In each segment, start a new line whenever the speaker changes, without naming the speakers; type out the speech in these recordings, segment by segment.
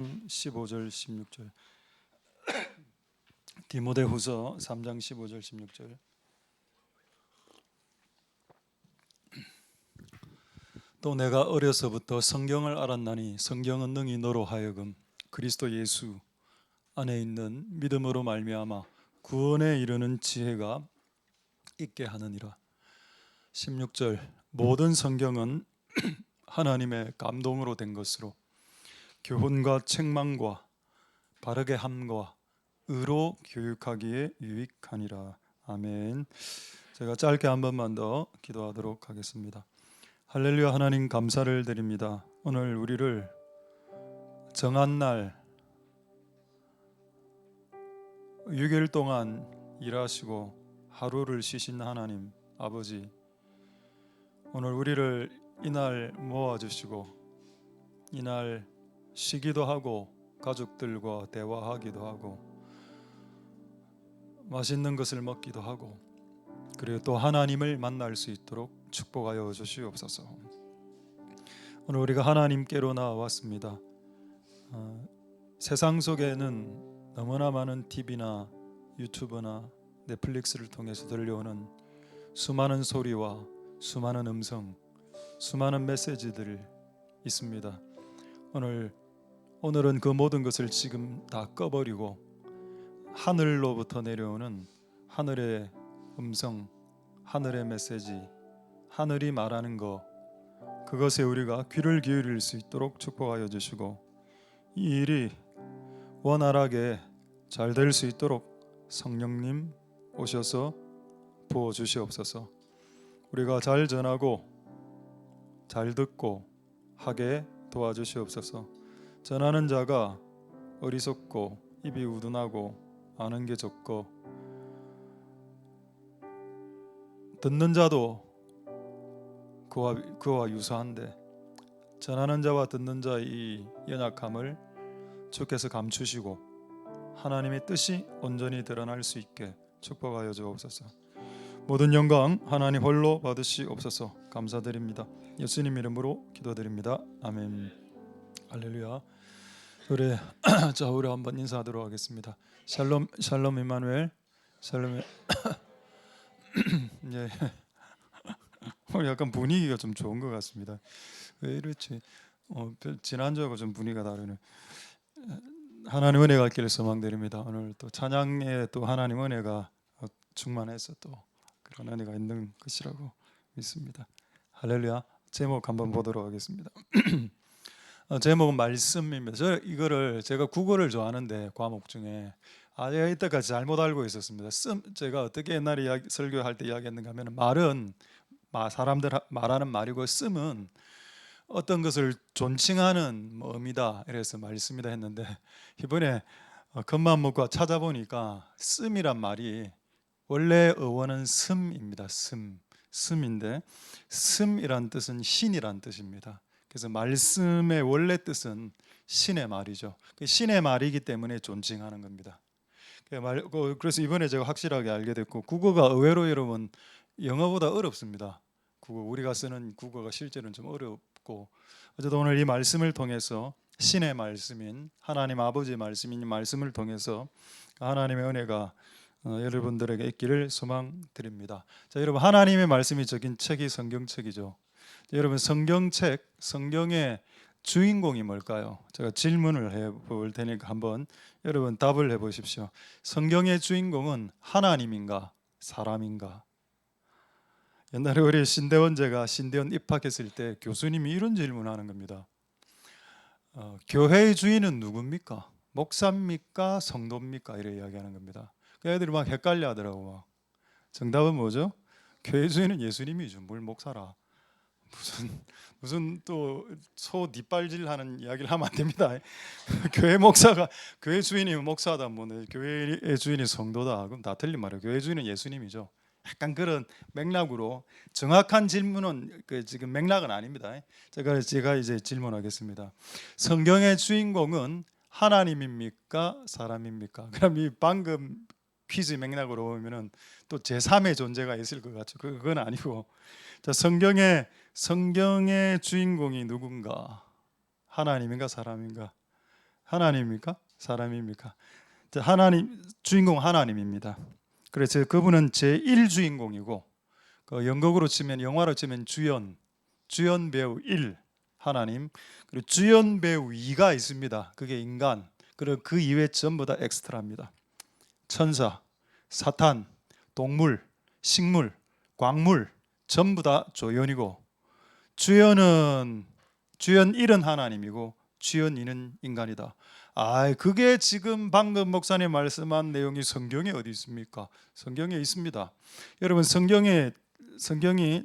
15절 16절. 디모데후서 3장 15절 16절. 또 내가 어려서부터 성경을 알았나니 성경은 능히 너로 하여금 그리스도 예수 안에 있는 믿음으로 말미암아 구원에 이르는 지혜가 있게 하느니라. 16절. 모든 성경은 하나님의 감동으로 된 것으로 교훈과 책망과 바르게 함과 의로 교육하기에 유익하니라. 아멘. 제가 짧게 한 번만 더 기도하도록 하겠습니다. 할렐루야. 하나님 감사를 드립니다. 오늘 우리를 정한 날 6일 동안 일하시고 하루를 쉬신 하나님 아버지, 오늘 우리를 이날 모아주시고 이날 쉬기도 하고 가족들과 대화하기도 하고 맛있는 것을 먹기도 하고 그리고 또 하나님을 만날 수 있도록 축복하여 주시옵소서. 오늘 우리가 하나님께로 나왔습니다. 세상 속에는 너무나 많은 TV나 유튜브나 넷플릭스를 통해서 들려오는 수많은 소리와 수많은 음성, 수많은 메시지들이 있습니다. 오늘은 그 모든 것을 지금 다 꺼버리고 하늘로부터 내려오는 하늘의 음성, 하늘의 메시지, 하늘이 말하는 것, 그것에 우리가 귀를 기울일 수 있도록 축복하여 주시고 이 일이 원활하게 잘 될 수 있도록 성령님 오셔서 부어주시옵소서. 우리가 잘 전하고 잘 듣고 하게 도와주시옵소서. 전하는 자가 어리석고 입이 우둔하고 아는 게 적고 듣는 자도 그와 유사한데 전하는 자와 듣는 자의 이 연약함을 주께서 감추시고 하나님의 뜻이 온전히 드러날 수 있게 축복하여 주옵소서. 모든 영광 하나님 홀로 받으시옵소서. 감사드립니다. 예수님 이름으로 기도드립니다. 아멘. 할렐루야. 우리 한번 인사하도록 하겠습니다. 샬롬, 샬롬 이마누엘. 샬롬. 예. 약간 분위기가 좀 좋은 것 같습니다. 왜 이렇지? 지난주하고 좀 분위기가 다르네. 하나님 은혜가 있기를 소망드립니다. 오늘 또 찬양에 또 하나님 은혜가 충만해서 또 그런 은혜가 있는 것이라고 믿습니다. 할렐루야. 제목 한번 보도록 하겠습니다. 제목은 말씀입니다. 이거를 제가 국어를 좋아하는데 과목 중에 제가 이때까지 잘못 알고 있었습니다. 제가 어떻게 옛날에 설교할 때 이야기했는가 하면 말은 사람들 말하는 말이고 씀은 어떤 것을 존칭하는 의미다. 이래서 말씀이다 했는데 이번에 겉만 먹고 찾아보니까 씀이란 말이 원래 어원은 슴입니다. 슴인데 슴이란 뜻은 신이란 뜻입니다. 그래서 말씀의 원래 뜻은 신의 말이죠. 신의 말이기 때문에 존칭하는 겁니다. 그래서 이번에 제가 확실하게 알게 됐고 국어가 의외로 여러분 영어보다 어렵습니다. 우리가 쓰는 국어가 실제로는 좀 어렵고 어쨌든 오늘 이 말씀을 통해서 신의 말씀인 하나님 아버지의 말씀인 말씀을 통해서 하나님의 은혜가 여러분들에게 있기를 소망드립니다. 자, 여러분 하나님의 말씀이 적인 책이 성경책이죠. 여러분 성경책, 성경의 주인공이 뭘까요? 제가 질문을 해볼 테니까 한번 여러분 답을 해보십시오. 성경의 주인공은 하나님인가 사람인가? 옛날에 우리 신대원제가 신대원 입학했을 때 교수님이 이런 질문하는 겁니다. 교회의 주인은 누굽니까? 목사입니까? 성도입니까? 이래 이야기하는 겁니다. 그 애들이 막 헷갈려 하더라고. 정답은 뭐죠? 교회 주인은 예수님이죠. 뭘 목사라. 무슨 또 소 뒷발질하는 이야기를 하면 안 됩니다. 교회 주인이 목사다, 뭐 교회의 주인이 성도다, 그럼 다 틀린 말이에요. 교회 주인은 예수님이죠. 약간 그런 맥락으로 정확한 질문은 지금 맥락은 아닙니다. 제가 이제 질문하겠습니다. 성경의 주인공은 하나님입니까? 사람입니까? 그럼 이 방금 퀴즈 맥락으로 보면은 또 제3의 존재가 있을 것 같죠. 그건 아니고, 자, 성경의 주인공이 누군가? 하나님인가 사람인가? 하나님입니까? 사람입니까? 하나님, 주인공 하나님입니다. 그래서 그분은 제1주인공이고 그 연극으로 치면, 영화로 치면 주연 배우 1 하나님, 그리고 주연 배우 2가 있습니다. 그게 인간. 그리고 그 이외 전부 다 엑스트라입니다. 천사, 사탄, 동물, 식물, 광물 전부 다 조연이고, 주연 1은 하나님이고 주연 2는 인간이다. 그게 지금 방금 목사님 말씀한 내용이 성경에 어디 있습니까? 성경에 있습니다. 여러분, 성경이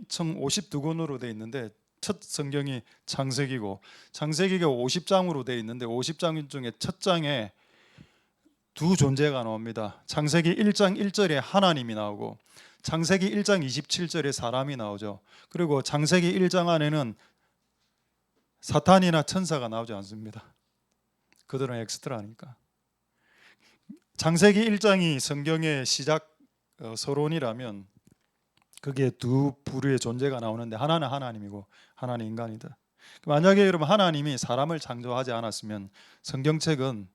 총 52권으로 되어 있는데 첫 성경이 창세기고, 창세기가 50장으로 되어 있는데 50장 중에 첫 장에 두 존재가 나옵니다. 창세기 1장 1절에 하나님이 나오고 창세기 1장 27절에 사람이 나오죠. 그리고 창세기 1장 안에는 사탄이나 천사가 나오지 않습니다. 그들은 엑스트라니까. 창세기 1장이 성경의 시작 서론이라면 거기에 두 부류의 존재가 나오는데 하나는 하나님이고 하나는 인간이다. 만약에 여러분 하나님이 사람을 창조하지 않았으면 성경책은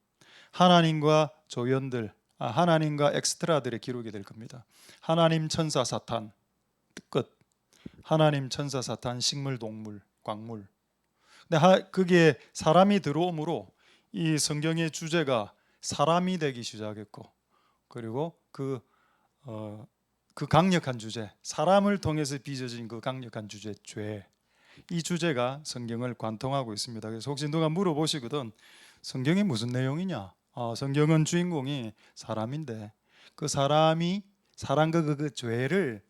하나님과 조연들, 하나님과 엑스트라들의 기록이 될 겁니다. 하나님, 천사, 사탄, 끝. 하나님, 천사, 사탄, 식물, 동물, 광물. 근데 거기에 사람이 들어오므로 이 성경의 주제가 사람이 되기 시작했고, 그리고 그 강력한 주제, 사람을 통해서 빚어진 그 강력한 주제, 죄. 이 주제가 성경을 관통하고 있습니다. 그래서 혹시 누가 물어보시거든, 성경이 무슨 내용이냐? 성경은 주인공이 사람인데 그 사람이 사람과 그 죄를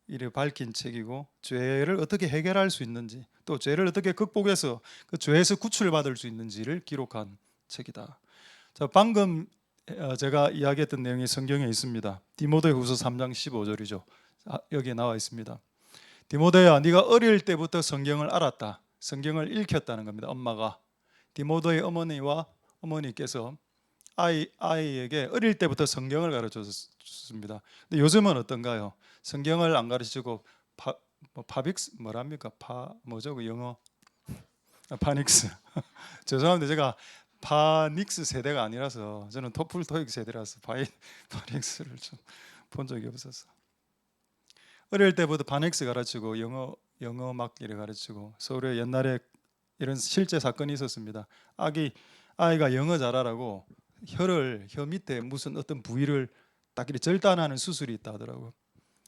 이래 밝힌 책이고, 죄를 어떻게 해결할 수 있는지, 또 죄를 어떻게 극복해서 그 죄에서 구출받을 수 있는지를 기록한 책이다. 자, 방금 제가 이야기했던 내용이 성경에 있습니다. 디모데후서 3장 15절이죠. 여기에 나와 있습니다. 디모데야, 네가 어릴 때부터 성경을 알았다. 성경을 읽혔다는 겁니다. 엄마가, 디모데의 어머니와 어머니께서 아이에게 어릴 때부터 성경을 가르쳐줬습니다. 근데 요즘은 어떤가요? 성경을 안 가르치고 파빅스 뭐랍니까? 뭐죠 그 영어? 파닉스. 죄송합니다. 제가 파닉스 세대가 아니라서, 저는 토플 토익 세대라서 파닉스를 좀 본 적이 없어서. 어릴 때부터 파닉스 가르치고 영어 막 이래 가르치고, 서울에 옛날에 이런 실제 사건이 있었습니다. 아이가 영어 잘하라고 혀 밑에 무슨 어떤 부위를 딱 이렇게 절단하는 수술이 있다 하더라고요.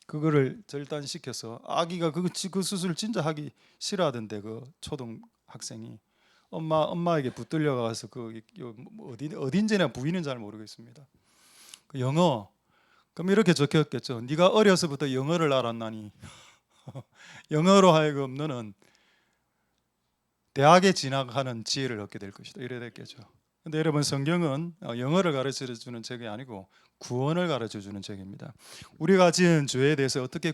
그거를 절단시켜서 아기가 그 수술을 진짜 하기 싫어하던데, 그 초등 학생이 엄마에게 붙들려 가서 어딘지나 부위는 잘 모르겠습니다. 그 영어, 그럼 이렇게 적혔겠죠. 네가 어려서부터 영어를 알았나니 영어로 하여금 너는 대학에 진학하는 지혜를 얻게 될 것이다. 이래 됐겠죠. 근데 여러분, 성경은 영어를 가르쳐주는 책이 아니고 구원을 가르쳐주는 책입니다. 우리가 지은 죄에 대해서 어떻게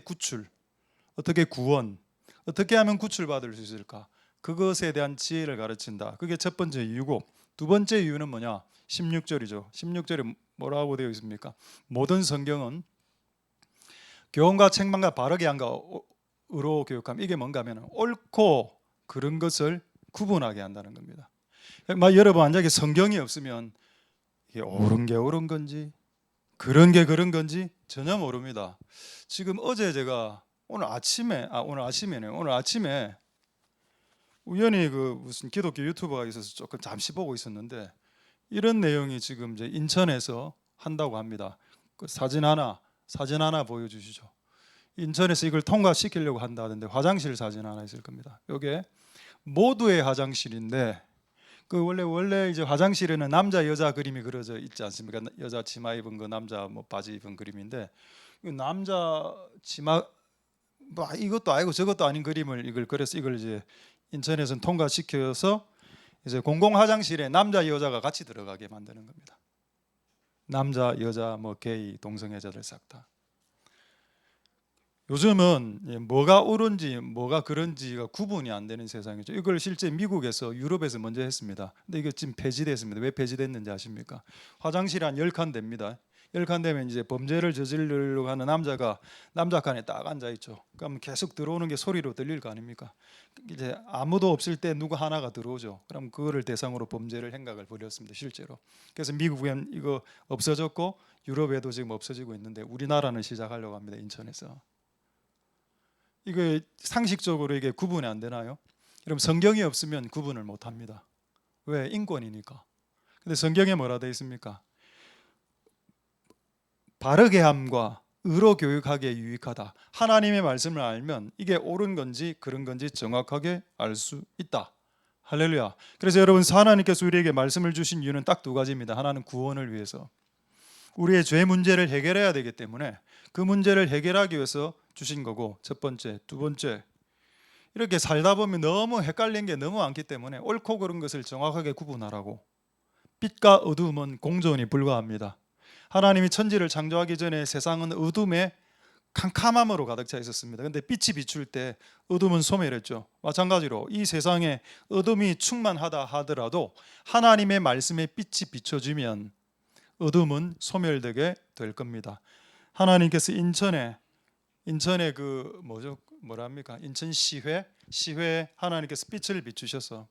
어떻게 구원, 어떻게 하면 구출받을 수 있을까, 그것에 대한 지혜를 가르친다. 그게 첫 번째 이유고, 두 번째 이유는 뭐냐? 16절이죠. 16절에 뭐라고 되어 있습니까? 모든 성경은 교훈과 책망과 바르게 한가 의로 교육함. 이게 뭔가 하면 옳고 그른 것을 구분하게 한다는 겁니다. 여러분, 만약에 성경이 없으면 이게 옳은 게 옳은 건지 그런 게 그런 건지 전혀 모릅니다. 지금 어제 제가 오늘 아침에 우연히 그 무슨 기독교 유튜버가 있어서 조금 잠시 보고 있었는데, 이런 내용이 지금 이제 인천에서 한다고 합니다. 그 사진 하나 보여주시죠. 인천에서 이걸 통과시키려고 한다던데, 화장실 사진 하나 있을 겁니다. 이게 모두의 화장실인데, 그 원래 이제 화장실에는 남자 여자 그림이 그려져 있지 않습니까? 여자 치마 입은 거, 남자 뭐 바지 입은 그림인데, 남자 치마 뭐 이것도 아니고 저것도 아닌 그림을 이걸 그래서 이걸 이제 인천에서는 통과시켜서 이제 공공 화장실에 남자 여자가 같이 들어가게 만드는 겁니다. 남자 여자 뭐 게이 동성애자들 싹 다. 요즘은 뭐가 옳은지 뭐가 그런지가 구분이 안 되는 세상이죠. 이걸 실제 미국에서, 유럽에서 먼저 했습니다. 근데 이게 지금 폐지됐습니다. 왜 폐지됐는지 아십니까? 화장실이 한 10칸 됩니다. 열칸되면 이제 범죄를 저지르려고 하는 남자가 남자 칸에 딱 앉아 있죠. 그럼 계속 들어오는 게 소리로 들릴 거 아닙니까? 이제 아무도 없을 때 누구 하나가 들어오죠. 그럼 그거를 대상으로 범죄를 행각을 벌였습니다. 실제로. 그래서 미국엔 이거 없어졌고 유럽에도 지금 없어지고 있는데 우리나라는 시작하려고 합니다. 인천에서. 이거 상식적으로 이게 구분이 안 되나요? 여러분 성경이 없으면 구분을 못 합니다. 왜? 인권이니까. 근데 성경에 뭐라 되어 있습니까? 바르게 함과 의로 교육하기에 유익하다. 하나님의 말씀을 알면 이게 옳은 건지 그른 건지 정확하게 알 수 있다. 할렐루야. 그래서 여러분 하나님께서 우리에게 말씀을 주신 이유는 딱 두 가지입니다. 하나는 구원을 위해서, 우리의 죄 문제를 해결해야 되기 때문에 그 문제를 해결하기 위해서 주신 거고, 첫 번째, 두 번째, 이렇게 살다 보면 너무 헷갈린 게 너무 많기 때문에 옳고 그른 것을 정확하게 구분하라고. 빛과 어두움은 공존이 불가합니다. 하나님이 천지를 창조하기 전에 세상은 어둠에 캄캄함으로 가득 차 있었습니다. 그런데 빛이 비출 때 어둠은 소멸했죠. 마찬가지로 이 세상에 어둠이 충만하다 하더라도 하나님의 말씀에 빛이 비춰지면 어둠은 소멸되게 될 겁니다. 하나님께서 인천에 그 뭐랍니까? 인천 시회에 하나님께서 빛을 비추셔서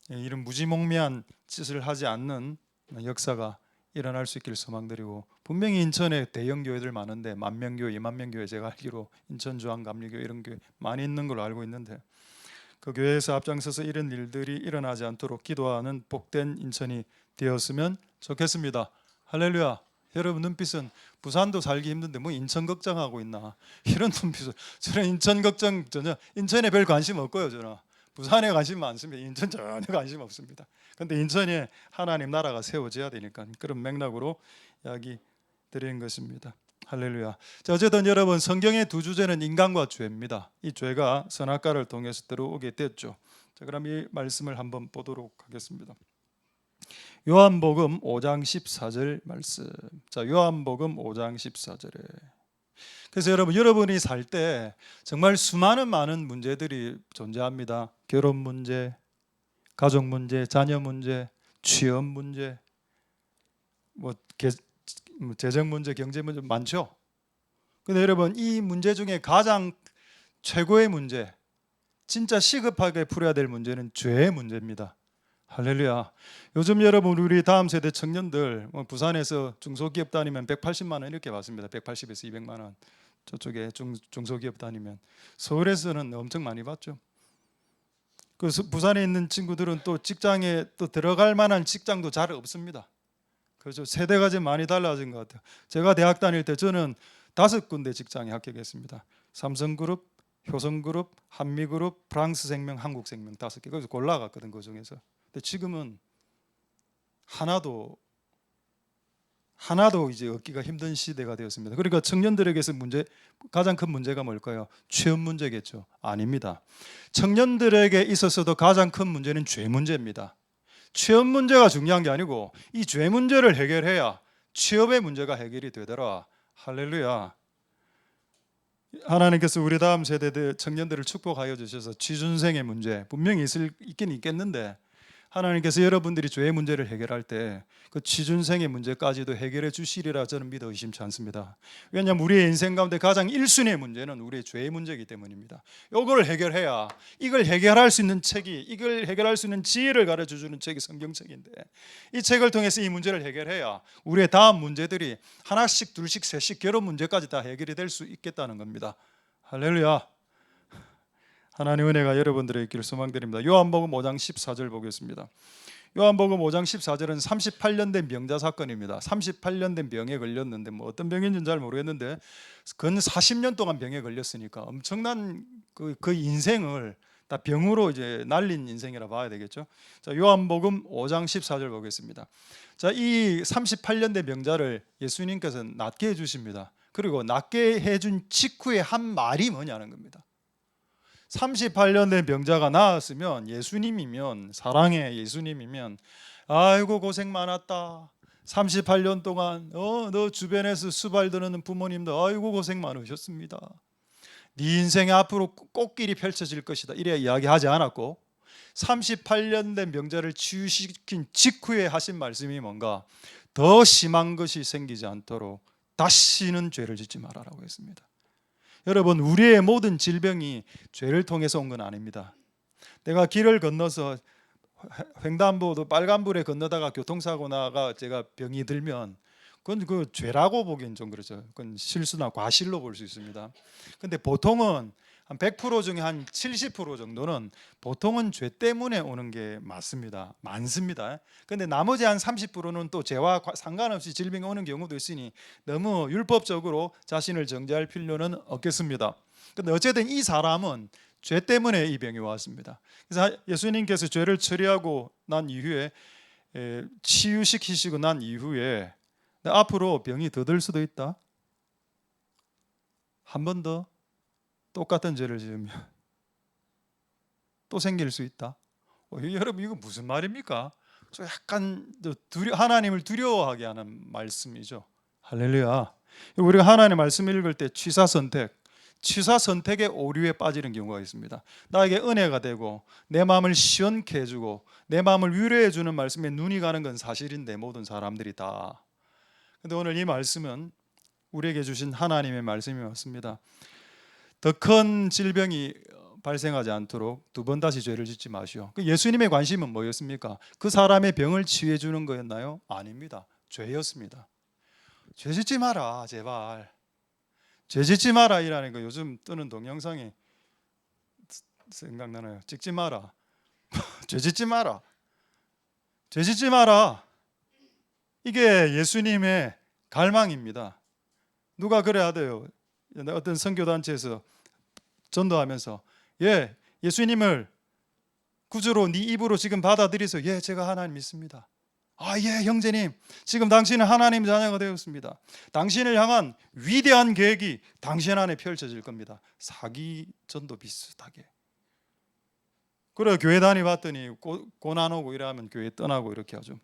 이런 무지몽매한 짓을 하지 않는 역사가 일어날 수 있기를 소망드리고, 분명히 인천에 대형 교회들 많은데 만명교회, 2만명교회, 제가 알기로 인천 주한감리교회 이런 교회 많이 있는 걸로 알고 있는데, 그 교회에서 앞장서서 이런 일들이 일어나지 않도록 기도하는 복된 인천이 되었으면 좋겠습니다. 할렐루야. 여러분 눈빛은 부산도 살기 힘든데 뭐 인천 걱정하고 있나, 이런 눈빛을. 저는 인천 걱정 전혀, 인천에 별 관심 없고요. 저는 부산에 관심 많습니다. 인천 전혀 관심 없습니다. 그런데 인천에 하나님 나라가 세워져야 되니까 그런 맥락으로 이야기 드리는 것입니다. 할렐루야. 자, 어쨌든 여러분 성경의 두 주제는 인간과 죄입니다. 이 죄가 선악과를 통해서 들어오게 됐죠. 자, 그럼 이 말씀을 한번 보도록 하겠습니다. 요한복음 5장 14절 말씀. 자, 요한복음 5장 14절에. 그래서 여러분이 살 때 정말 수많은 많은 문제들이 존재합니다. 결혼 문제, 가족 문제, 자녀 문제, 취업 문제, 재정 문제, 경제 문제 많죠. 근데 여러분 이 문제 중에 가장 최고의 문제, 진짜 시급하게 풀어야 될 문제는 죄의 문제입니다. 할렐루야. 요즘 여러분 우리 다음 세대 청년들 부산에서 중소기업 다니면 180만 원 이렇게 받습니다. 180에서 200만 원. 저쪽에 중소기업 다니면. 서울에서는 엄청 많이 받죠. 그래서 부산에 있는 친구들은 또 직장에 또 들어갈 만한 직장도 잘 없습니다. 그렇죠. 세대가 좀 많이 달라진 것 같아요. 제가 대학 다닐 때 저는 5군데 직장에 합격했습니다. 삼성그룹, 효성그룹, 한미그룹, 프랑스생명, 한국생명 5개. 그래서 골라갔거든 그 중에서. 근데 지금은 하나도 이제 얻기가 힘든 시대가 되었습니다. 그러니까 청년들에게서 가장 큰 문제가 뭘까요? 취업 문제겠죠. 아닙니다. 청년들에게 있어서도 가장 큰 문제는 죄 문제입니다. 취업 문제가 중요한 게 아니고 이 죄 문제를 해결해야 취업의 문제가 해결이 되더라. 할렐루야. 하나님께서 우리 다음 세대 청년들을 축복하여 주셔서 취준생의 문제 분명히 있긴 있겠는데, 하나님께서 여러분들이 죄의 문제를 해결할 때 그 취준생의 문제까지도 해결해 주시리라 저는 믿어 의심치 않습니다. 왜냐하면 우리의 인생 가운데 가장 1순위의 문제는 우리의 죄의 문제이기 때문입니다. 이걸 해결해야 이걸 해결할 수 있는 책이, 이걸 해결할 수 있는 지혜를 가르쳐 주는 책이 성경책인데, 이 책을 통해서 이 문제를 해결해야 우리의 다음 문제들이 하나씩 둘씩 셋씩 결혼 문제까지 다 해결이 될 수 있겠다는 겁니다. 할렐루야. 하나님의 은혜가 여러분들에게 있기를 소망드립니다. 요한복음 5장 14절 보겠습니다. 요한복음 5장 14절은 38년 된 병자 사건입니다. 38년 된 병에 걸렸는데 어떤 병인지는 잘 모르겠는데 근 40년 동안 병에 걸렸으니까 엄청난 그 인생을 다 병으로 이제 날린 인생이라 봐야 되겠죠. 자, 요한복음 5장 14절 보겠습니다. 자, 이 38년 된 병자를 예수님께서 낫게 해 주십니다. 그리고 낫게 해준 직후에 한 말이 뭐냐는 겁니다. 38년 된 병자가 나았으면, 예수님이면, 사랑의 예수님이면 아이고 고생 많았다. 38년 동안 너 주변에서 수발드는 부모님도 아이고 고생 많으셨습니다. 네 인생의 앞으로 꽃길이 펼쳐질 것이다. 이래 이야기하지 않았고 38년 된 병자를 치유시킨 직후에 하신 말씀이 뭔가? 더 심한 것이 생기지 않도록 다시는 죄를 짓지 말아라고 했습니다. 여러분, 우리의 모든 질병이 죄를 통해서 온 건 아닙니다. 내가 길을 건너서 횡단보도 빨간불에 건너다가 교통사고 나가 제가 병이 들면 그건 그 죄라고 보기엔 좀 그렇죠. 그건 실수나 과실로 볼 수 있습니다. 근데 보통은 한 100% 중에 한 70% 정도는 보통은 죄 때문에 오는 게 맞습니다. 많습니다. 근데 나머지 한 30%는 또 죄와 상관없이 질병이 오는 경우도 있으니 너무 율법적으로 자신을 정죄할 필요는 없겠습니다. 근데 어쨌든 이 사람은 죄 때문에 이 병이 왔습니다. 그래서 예수님께서 죄를 처리하고 난 이후에 치유시키시고 난 이후에 앞으로 병이 더 들 수도 있다. 한 번 더 똑같은 죄를 지으면 또 생길 수 있다. 여러분, 이거 무슨 말입니까? 저 약간 하나님을 두려워하게 하는 말씀이죠. 할렐루야. 우리가 하나님의 말씀 읽을 때 취사 선택의 오류에 빠지는 경우가 있습니다. 나에게 은혜가 되고 내 마음을 시원케 해주고 내 마음을 위로해 주는 말씀에 눈이 가는 건 사실인데, 모든 사람들이 다. 근데 오늘 이 말씀은 우리에게 주신 하나님의 말씀이 맞습니다. 더 큰 질병이 발생하지 않도록 두 번 다시 죄를 짓지 마시오. 예수님의 관심은 뭐였습니까? 그 사람의 병을 치유해 주는 거였나요? 아닙니다. 죄였습니다. 죄 짓지 마라, 제발. 죄 짓지 마라 이라는 거 요즘 뜨는 동영상이 생각나네요. 찍지 마라. 죄 짓지 마라. 죄 짓지 마라. 이게 예수님의 갈망입니다. 누가 그래 하대요. 어떤 선교단체에서 전도하면서 예수님을 구주로 네 입으로 지금 받아들이서 제가 하나님 믿습니다. 형제님, 지금 당신은 하나님 자녀가 되었습니다. 당신을 향한 위대한 계획이 당신 안에 펼쳐질 겁니다. 사기 전도 비슷하게. 그래, 교회 다녀봤더니 고난 오고 이러면 교회 떠나고 이렇게 하죠.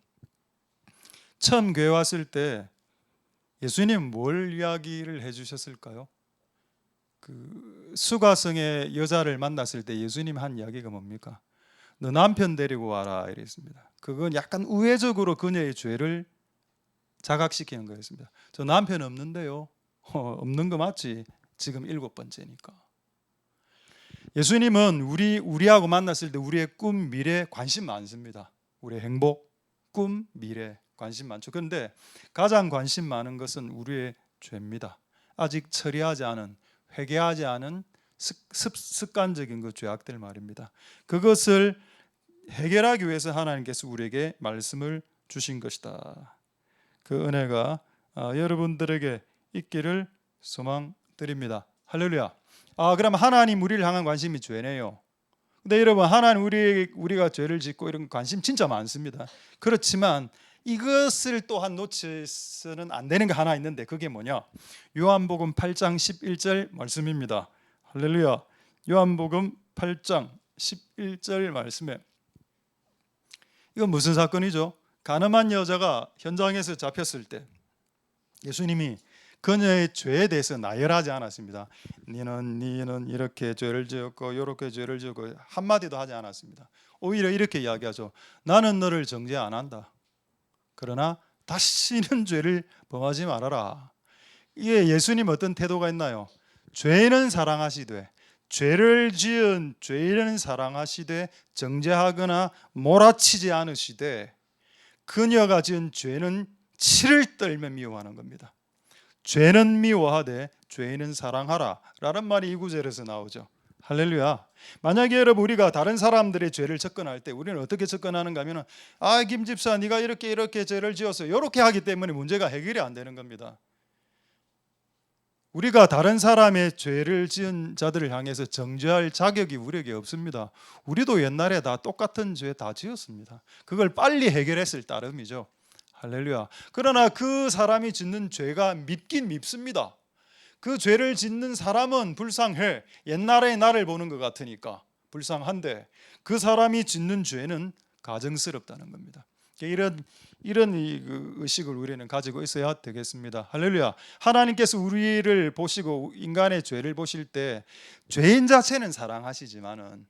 처음 교회 왔을 때 예수님 뭘 이야기를 해주셨을까요? 그 수가성의 여자를 만났을 때 예수님 한 이야기가 뭡니까? 너 남편 데리고 와라 이랬습니다. 그건 약간 우회적으로 그녀의 죄를 자각시키는 거였습니다. 저 남편 없는데요. 없는 거 맞지? 지금 7번째니까. 예수님은 우리하고 만났을 때 우리의 꿈, 미래 관심 많습니다. 우리의 행복, 꿈, 미래 관심 많죠. 그런데 가장 관심 많은 것은 우리의 죄입니다. 아직 처리하지 않은, 회개하지 않은 습관적인 그 죄악들 말입니다. 그것을 해결하기 위해서 하나님께서 우리에게 말씀을 주신 것이다. 그 은혜가 여러분들에게 있기를 소망드립니다. 할렐루야. 그럼 하나님 우리를 향한 관심이 죄네요. 근데 여러분, 하나님 우리가 죄를 짓고 이런 관심 진짜 많습니다. 그렇지만 이것을 또한 놓쳐서는 안 되는 게 하나 있는데, 그게 뭐냐? 요한복음 8장 11절 말씀입니다. 할렐루야. 요한복음 8장 11절 말씀에, 이건 무슨 사건이죠? 가늠한 여자가 현장에서 잡혔을 때 예수님이 그녀의 죄에 대해서 나열하지 않았습니다. 니는 이렇게 죄를 지었고 이렇게 죄를 지었고 한마디도 하지 않았습니다. 오히려 이렇게 이야기하죠. 나는 너를 정죄 안 한다. 그러나 다시는 죄를 범하지 말아라. 이게 예수님 어떤 태도가 있나요? 죄는 사랑하시되, 죄를 지은 죄인은 사랑하시되 정죄하거나 몰아치지 않으시되, 그녀가 지은 죄는 치를 떨며 미워하는 겁니다. 죄는 미워하되 죄인은 사랑하라 라는 말이 이 구절에서 나오죠. 할렐루야. 만약에 여러분, 우리가 다른 사람들의 죄를 접근할 때 우리는 어떻게 접근하는가 하면, 김 집사 네가 이렇게 죄를 지어서 이렇게 하기 때문에 문제가 해결이 안 되는 겁니다. 우리가 다른 사람의 죄를 지은 자들을 향해서 정죄할 자격이 우리에게 없습니다. 우리도 옛날에 다 똑같은 죄 다 지었습니다. 그걸 빨리 해결했을 따름이죠. 할렐루야. 그러나 그 사람이 짓는 죄가 밉긴 밉습니다. 그 죄를 짓는 사람은 불쌍해. 옛날에 나를 보는 것 같으니까 불쌍한데, 그 사람이 짓는 죄는 가증스럽다는 겁니다. 이런 의식을 우리는 가지고 있어야 되겠습니다. 할렐루야. 하나님께서 우리를 보시고 인간의 죄를 보실 때 죄인 자체는 사랑하시지만은,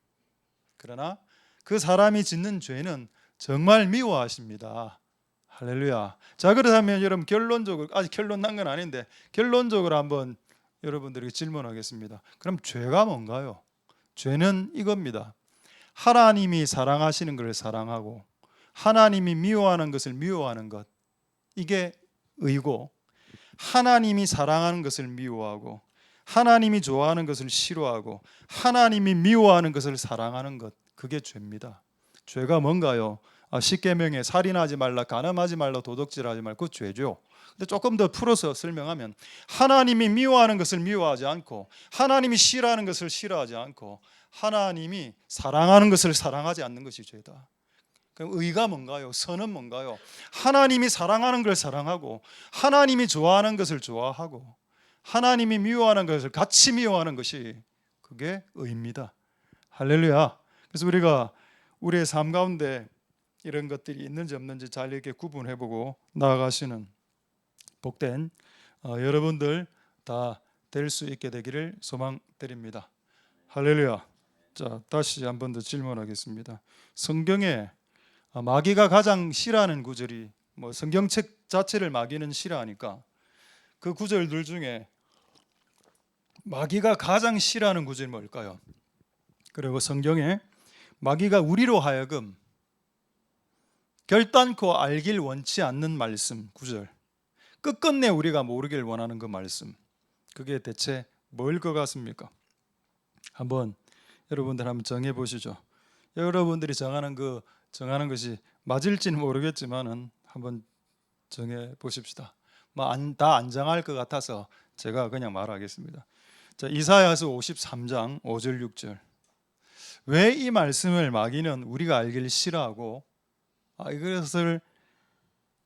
그러나 그 사람이 짓는 죄는 정말 미워하십니다. 할렐루야. 자, 그렇다면 여러분 결론적으로, 아직 결론 난 건 아닌데 결론적으로 한번 여러분들에게 질문하겠습니다. 그럼 죄가 뭔가요? 죄는 이겁니다. 하나님이 사랑하시는 것을 사랑하고 하나님이 미워하는 것을 미워하는 것, 이게 의고, 하나님이 사랑하는 것을 미워하고 하나님이 좋아하는 것을 싫어하고 하나님이 미워하는 것을 사랑하는 것, 그게 죄입니다. 죄가 뭔가요? 십계명에 살인하지 말라, 간음하지 말라, 도둑질하지 말라, 그 죄죠. 근데 조금 더 풀어서 설명하면 하나님이 미워하는 것을 미워하지 않고 하나님이 싫어하는 것을 싫어하지 않고 하나님이 사랑하는 것을 사랑하지 않는 것이 죄다. 그럼 의가 뭔가요? 선은 뭔가요? 하나님이 사랑하는 걸 사랑하고 하나님이 좋아하는 것을 좋아하고 하나님이 미워하는 것을 같이 미워하는 것이, 그게 의입니다. 할렐루야. 그래서 우리가 우리의 삶 가운데 이런 것들이 있는지 없는지 잘 이렇게 구분해보고 나아가시는 복된 여러분들 다 될 수 있게 되기를 소망드립니다. 할렐루야. 자, 다시 한 번 더 질문하겠습니다. 성경에 마귀가 가장 싫어하는 구절이, 성경책 자체를 마귀는 싫어하니까 그 구절들 중에 마귀가 가장 싫어하는 구절이 뭘까요? 그리고 성경에 마귀가 우리로 하여금 결단코 알길 원치 않는 말씀 구절, 끝끝내 우리가 모르길 원하는 그 말씀, 그게 대체 뭘 것 같습니까? 한번 여러분들 한번 정해 보시죠. 여러분들이 정하는 것이 맞을지는 모르겠지만은 한번 정해 보십시다. 다 안 정할 것 같아서 제가 그냥 말하겠습니다. 자, 이사야서 53장 5절 6절. 왜 이 말씀을 마귀는 우리가 알기를 싫어하고 이것을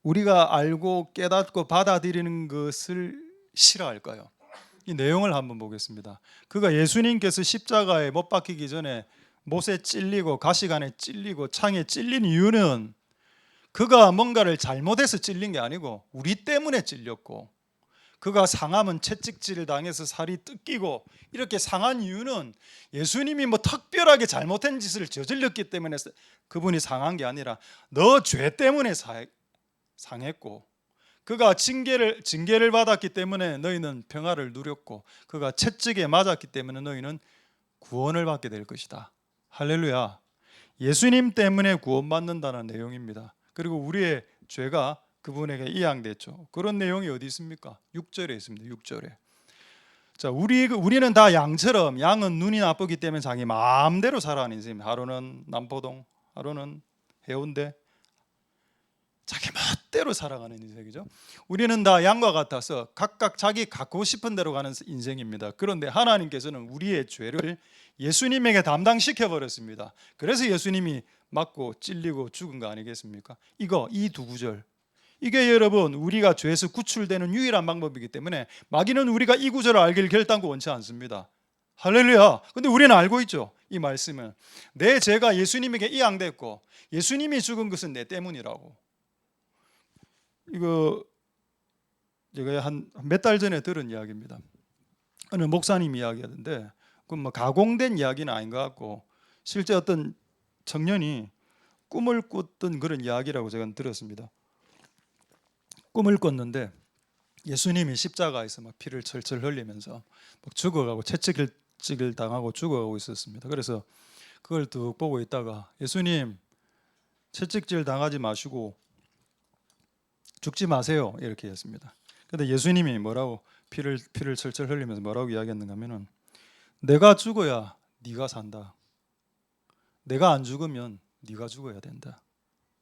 우리가 알고 깨닫고 받아들이는 것을 싫어할까요? 이 내용을 한번 보겠습니다. 그가 예수님께서 십자가에 못 박히기 전에 못에 찔리고 가시관에 찔리고 창에 찔린 이유는 그가 뭔가를 잘못해서 찔린 게 아니고 우리 때문에 찔렸고, 그가 상함은 채찍질을 당해서 살이 뜯기고 이렇게 상한 이유는 예수님이 특별하게 잘못한 짓을 저질렀기 때문에 그분이 상한 게 아니라 너 죄 때문에 상했고, 그가 징계를 받았기 때문에 너희는 평화를 누렸고, 그가 채찍에 맞았기 때문에 너희는 구원을 받게 될 것이다. 할렐루야. 예수님 때문에 구원받는다는 내용입니다. 그리고 우리의 죄가 그분에게 이양됐죠. 그런 내용이 어디 있습니까? 6절에 있습니다. 6절에. 자, 우리는 다 양처럼, 양은 눈이 나쁘기 때문에 자기 마음대로 살아가는 인생입니다. 하루는 남포동, 하루는 해운대, 자기 멋대로 살아가는 인생이죠. 우리는 다 양과 같아서 각각 자기 갖고 싶은 대로 가는 인생입니다. 그런데 하나님께서는 우리의 죄를 예수님에게 담당시켜 버렸습니다. 그래서 예수님이 맞고 찔리고 죽은 거 아니겠습니까? 이 두 구절, 이게 여러분 우리가 죄에서 구출되는 유일한 방법이기 때문에 마귀는 우리가 이 구절을 알기를 결단코 원치 않습니다. 할렐루야. 근데 우리는 알고 있죠. 이 말씀은 내 죄가 예수님에게 이양됐고 예수님이 죽은 것은 내 때문이라고. 이거 제가 한 몇 달 전에 들은 이야기입니다. 어느 목사님 이야기하던데, 그건 가공된 이야기는 아닌 것 같고 실제 어떤 청년이 꿈을 꿨던 그런 이야기라고 제가 들었습니다. 꿈을 꿨는데 예수님이 십자가에서 피를 철철 흘리면서 죽어가고 채찍을 당하고 죽어가고 있었습니다. 그래서 그걸 쭉 보고 있다가 예수님 채찍질 당하지 마시고 죽지 마세요 이렇게 했습니다. 그런데 예수님이 뭐라고 피를 철철 흘리면서 뭐라고 이야기했는가 하면은, 내가 죽어야 네가 산다. 내가 안 죽으면 네가 죽어야 된다.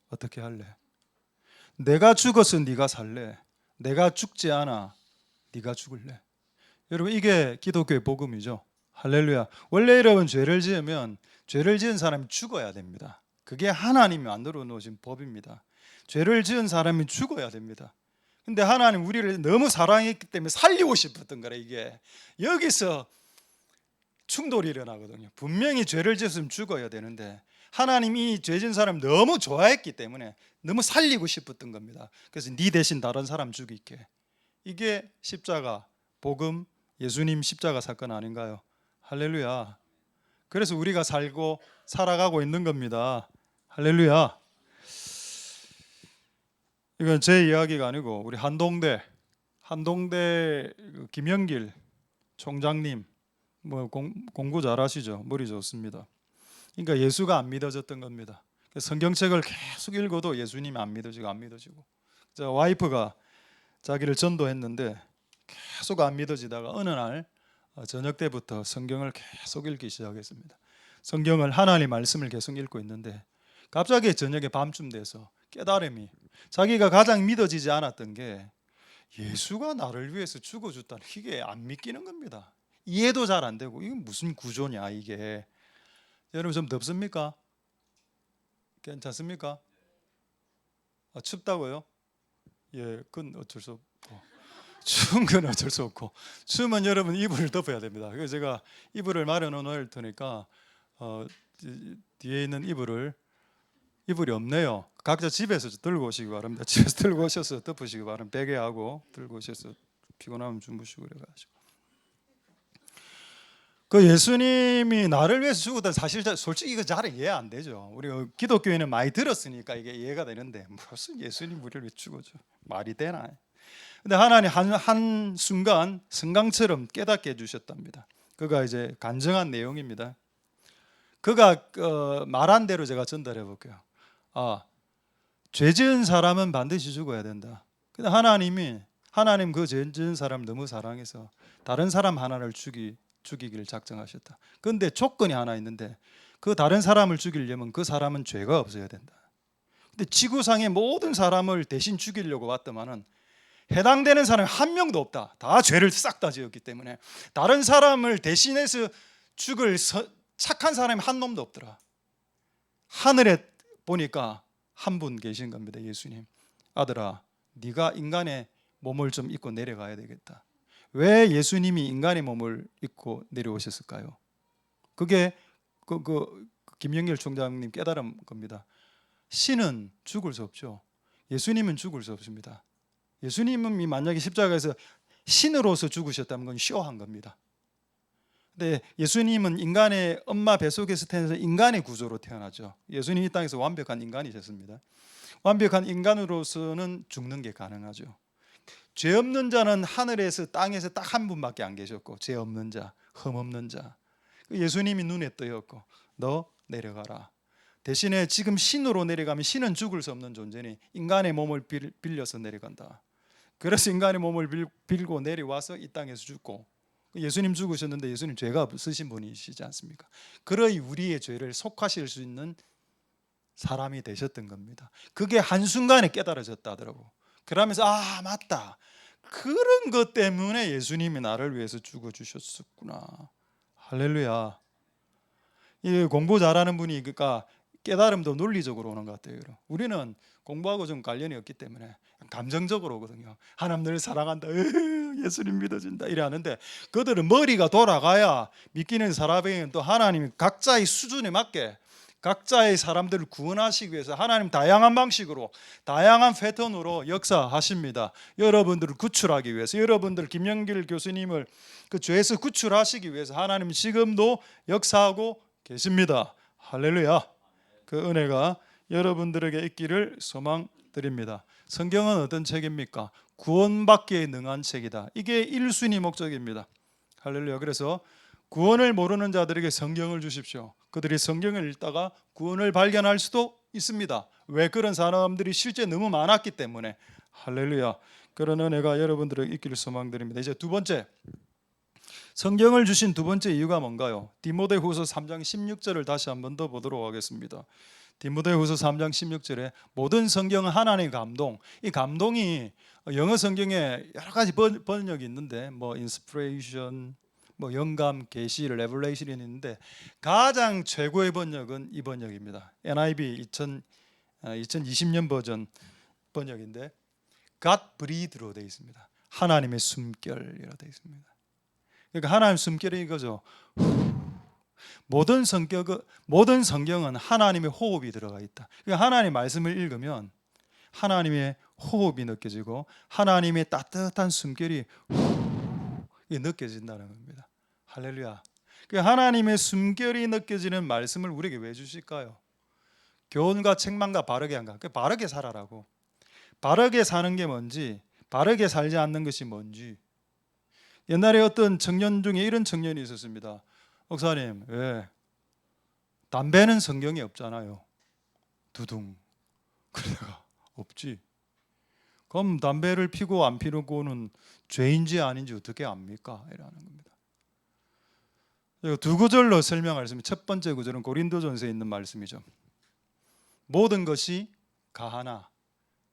어떻게 할래? 내가 죽어서 네가 살래? 내가 죽지 않아 네가 죽을래? 여러분 이게 기독교의 복음이죠. 할렐루야. 원래 여러분 죄를 지은 사람이 죽어야 됩니다. 그게 하나님이 만들어 놓으신 법입니다. 죄를 지은 사람이 죽어야 됩니다. 근데 하나님 우리를 너무 사랑했기 때문에 살리고 싶었던 거라. 이게 여기서 충돌이 일어나거든요. 분명히 죄를 지었으면 죽어야 되는데 하나님이 이 죄진 사람을 너무 좋아했기 때문에 너무 살리고 싶었던 겁니다. 그래서 네 대신 다른 사람 죽일게. 이게 십자가 복음, 예수님 십자가 사건 아닌가요? 할렐루야. 그래서 우리가 살아가고 있는 겁니다. 할렐루야. 이건 제 이야기가 아니고 우리 한동대 김영길 총장님 공부 잘하시죠? 머리 좋습니다. 그러니까 예수가 안 믿어졌던 겁니다. 성경책을 계속 읽어도 예수님이 안 믿어지고 저 와이프가 자기를 전도했는데 계속 안 믿어지다가 어느 날 저녁 때부터 성경을 계속 읽기 시작했습니다. 성경을 하나님 말씀을 계속 읽고 있는데 갑자기 저녁에 밤쯤 돼서 깨달음이, 자기가 가장 믿어지지 않았던 게 예수가 나를 위해서 죽어줬다는, 이게 안 믿기는 겁니다. 이해도 잘 안 되고 이건 무슨 구조냐 이게. 여러분 좀 덥습니까? 괜찮습니까? 춥다고요? 예, 그건 어쩔 수 없고, 추운 건 어쩔 수 없고, 추우면 여러분 이불을 덮어야 됩니다. 그래서 제가 이불을 마련해 놓을 테니까 뒤에 있는 이불이 없네요. 각자 집에서 들고 오시기 바랍니다. 집에서 들고 오셔서 덮으시기 바랍니다. 베개하고 들고 오셔서 피곤하면 주무시고 그래가지고. 그 예수님이 나를 위해서 죽었다는 사실 솔직히 이거 잘 이해 안 되죠. 우리 기독교인은 많이 들었으니까 이게 이해가 되는데 무슨 예수님 우리를 왜 죽어줘? 말이 되나? 근데 하나님 한 순간 성강처럼 깨닫게 해주셨답니다. 그가 이제 간증한 내용입니다. 그가 말한 대로 제가 전달해 볼게요. 죄 지은 사람은 반드시 죽어야 된다. 근데 하나님 그 죄 지은 사람 너무 사랑해서 다른 사람 하나를 죽이기를 작정하셨다. 그런데 조건이 하나 있는데 그 다른 사람을 죽이려면 그 사람은 죄가 없어야 된다. 근데 지구상의 모든 사람을 대신 죽이려고 왔더만은 해당되는 사람이 한 명도 없다. 다 죄를 싹 다 지었기 때문에 다른 사람을 대신해서 죽을 착한 사람이 한 놈도 없더라. 하늘에 보니까 한 분 계신 겁니다. 예수님. 아들아, 네가 인간의 몸을 좀 입고 내려가야 되겠다. 왜 예수님이 인간의 몸을 입고 내려오셨을까요? 그게 김영길 총장님 깨달은 겁니다. 신은 죽을 수 없죠. 예수님은 죽을 수 없습니다. 예수님이 만약에 십자가에서 신으로서 죽으셨다면 그건 쇼한 겁니다. 근데 예수님은 인간의 엄마 뱃속에서 태어나서 인간의 구조로 태어나죠. 예수님이 이 땅에서 완벽한 인간이셨습니다. 완벽한 인간으로서는 죽는 게 가능하죠. 죄 없는 자는 하늘에서 땅에서 딱 한 분밖에 안 계셨고, 죄 없는 자, 흠 없는 자. 예수님이 눈에 뜨였고 너 내려가라. 대신에 지금 신으로 내려가면 신은 죽을 수 없는 존재니 인간의 몸을 빌려서 내려간다. 그래서 인간의 몸을 빌고 내려와서 이 땅에서 죽고, 예수님 죽으셨는데 예수님 죄가 없으신 분이시지 않습니까? 그러이 우리의 죄를 속하실 수 있는 사람이 되셨던 겁니다. 그게 한순간에 깨달아졌다 하더라고. 그러면서 맞다, 그런 것 때문에 예수님이 나를 위해서 죽어주셨었구나. 할렐루야. 이 공부 잘하는 분이 그러니까 깨달음도 논리적으로 오는 것 같아요. 우리는 공부하고 좀 관련이 없기 때문에 감정적으로 오거든요. 하나님 늘 사랑한다, 예수님 믿어진다 이래 하는데, 그들은 머리가 돌아가야 믿기는 사람에게는 또 하나님이 각자의 수준에 맞게 각자의 사람들을 구원하시기 위해서 하나님 다양한 방식으로 다양한 패턴으로 역사하십니다. 여러분들을 구출하기 위해서, 여러분들 김영길 교수님을 그 죄에서 구출하시기 위해서 하나님 지금도 역사하고 계십니다. 할렐루야. 그 은혜가 여러분들에게 있기를 소망드립니다. 성경은 어떤 책입니까? 구원받기에 능한 책이다. 이게 1순위 목적입니다. 할렐루야. 그래서 구원을 모르는 자들에게 성경을 주십시오. 그들이 성경을 읽다가 구원을 발견할 수도 있습니다. 왜? 그런 사람들이 실제 너무 많았기 때문에. 할렐루야. 그런 은혜가 여러분들에게 있기를 소망드립니다. 이제 두 번째, 성경을 주신 두 번째 이유가 뭔가요? 디모데후서 3장 16절을 다시 한번 더 보도록 하겠습니다. 디모데후서 3장 16절에 모든 성경은 하나님의 감동. 이 감동이 영어 성경에 여러 가지 번역이 있는데 inspiration, 영감, 계시, 레벨레이션이 있는데 가장 최고의 번역은 이 번역입니다. NIV 2020년 버전 번역인데 God breathed로 되어 있습니다. 하나님의 숨결이라 되어 있습니다. 그러니까 하나님 숨결이 이거죠. 모든 성경은 하나님의 호흡이 들어가 있다. 그러니까 하나님의 말씀을 읽으면 하나님의 호흡이 느껴지고 하나님의 따뜻한 숨결이 느껴진다는 겁니다. 할렐루야. 그 하나님의 숨결이 느껴지는 말씀을 우리에게 왜 주실까요? 교훈과 책망과 바르게 한가. 그 바르게 살아라고. 바르게 사는 게 뭔지, 바르게 살지 않는 것이 뭔지. 옛날에 어떤 청년 중에 이런 청년이 있었습니다. 목사님, 왜 담배는 성경에 없잖아요. 두둥. 그래가 없지. 그럼 담배를 피고 안 피고는 죄인지 아닌지 어떻게 압니까? 이라는 겁니다. 두 구절로 설명하겠습니다. 첫 번째 구절은 고린도전서에 있는 말씀이죠. 모든 것이 가하나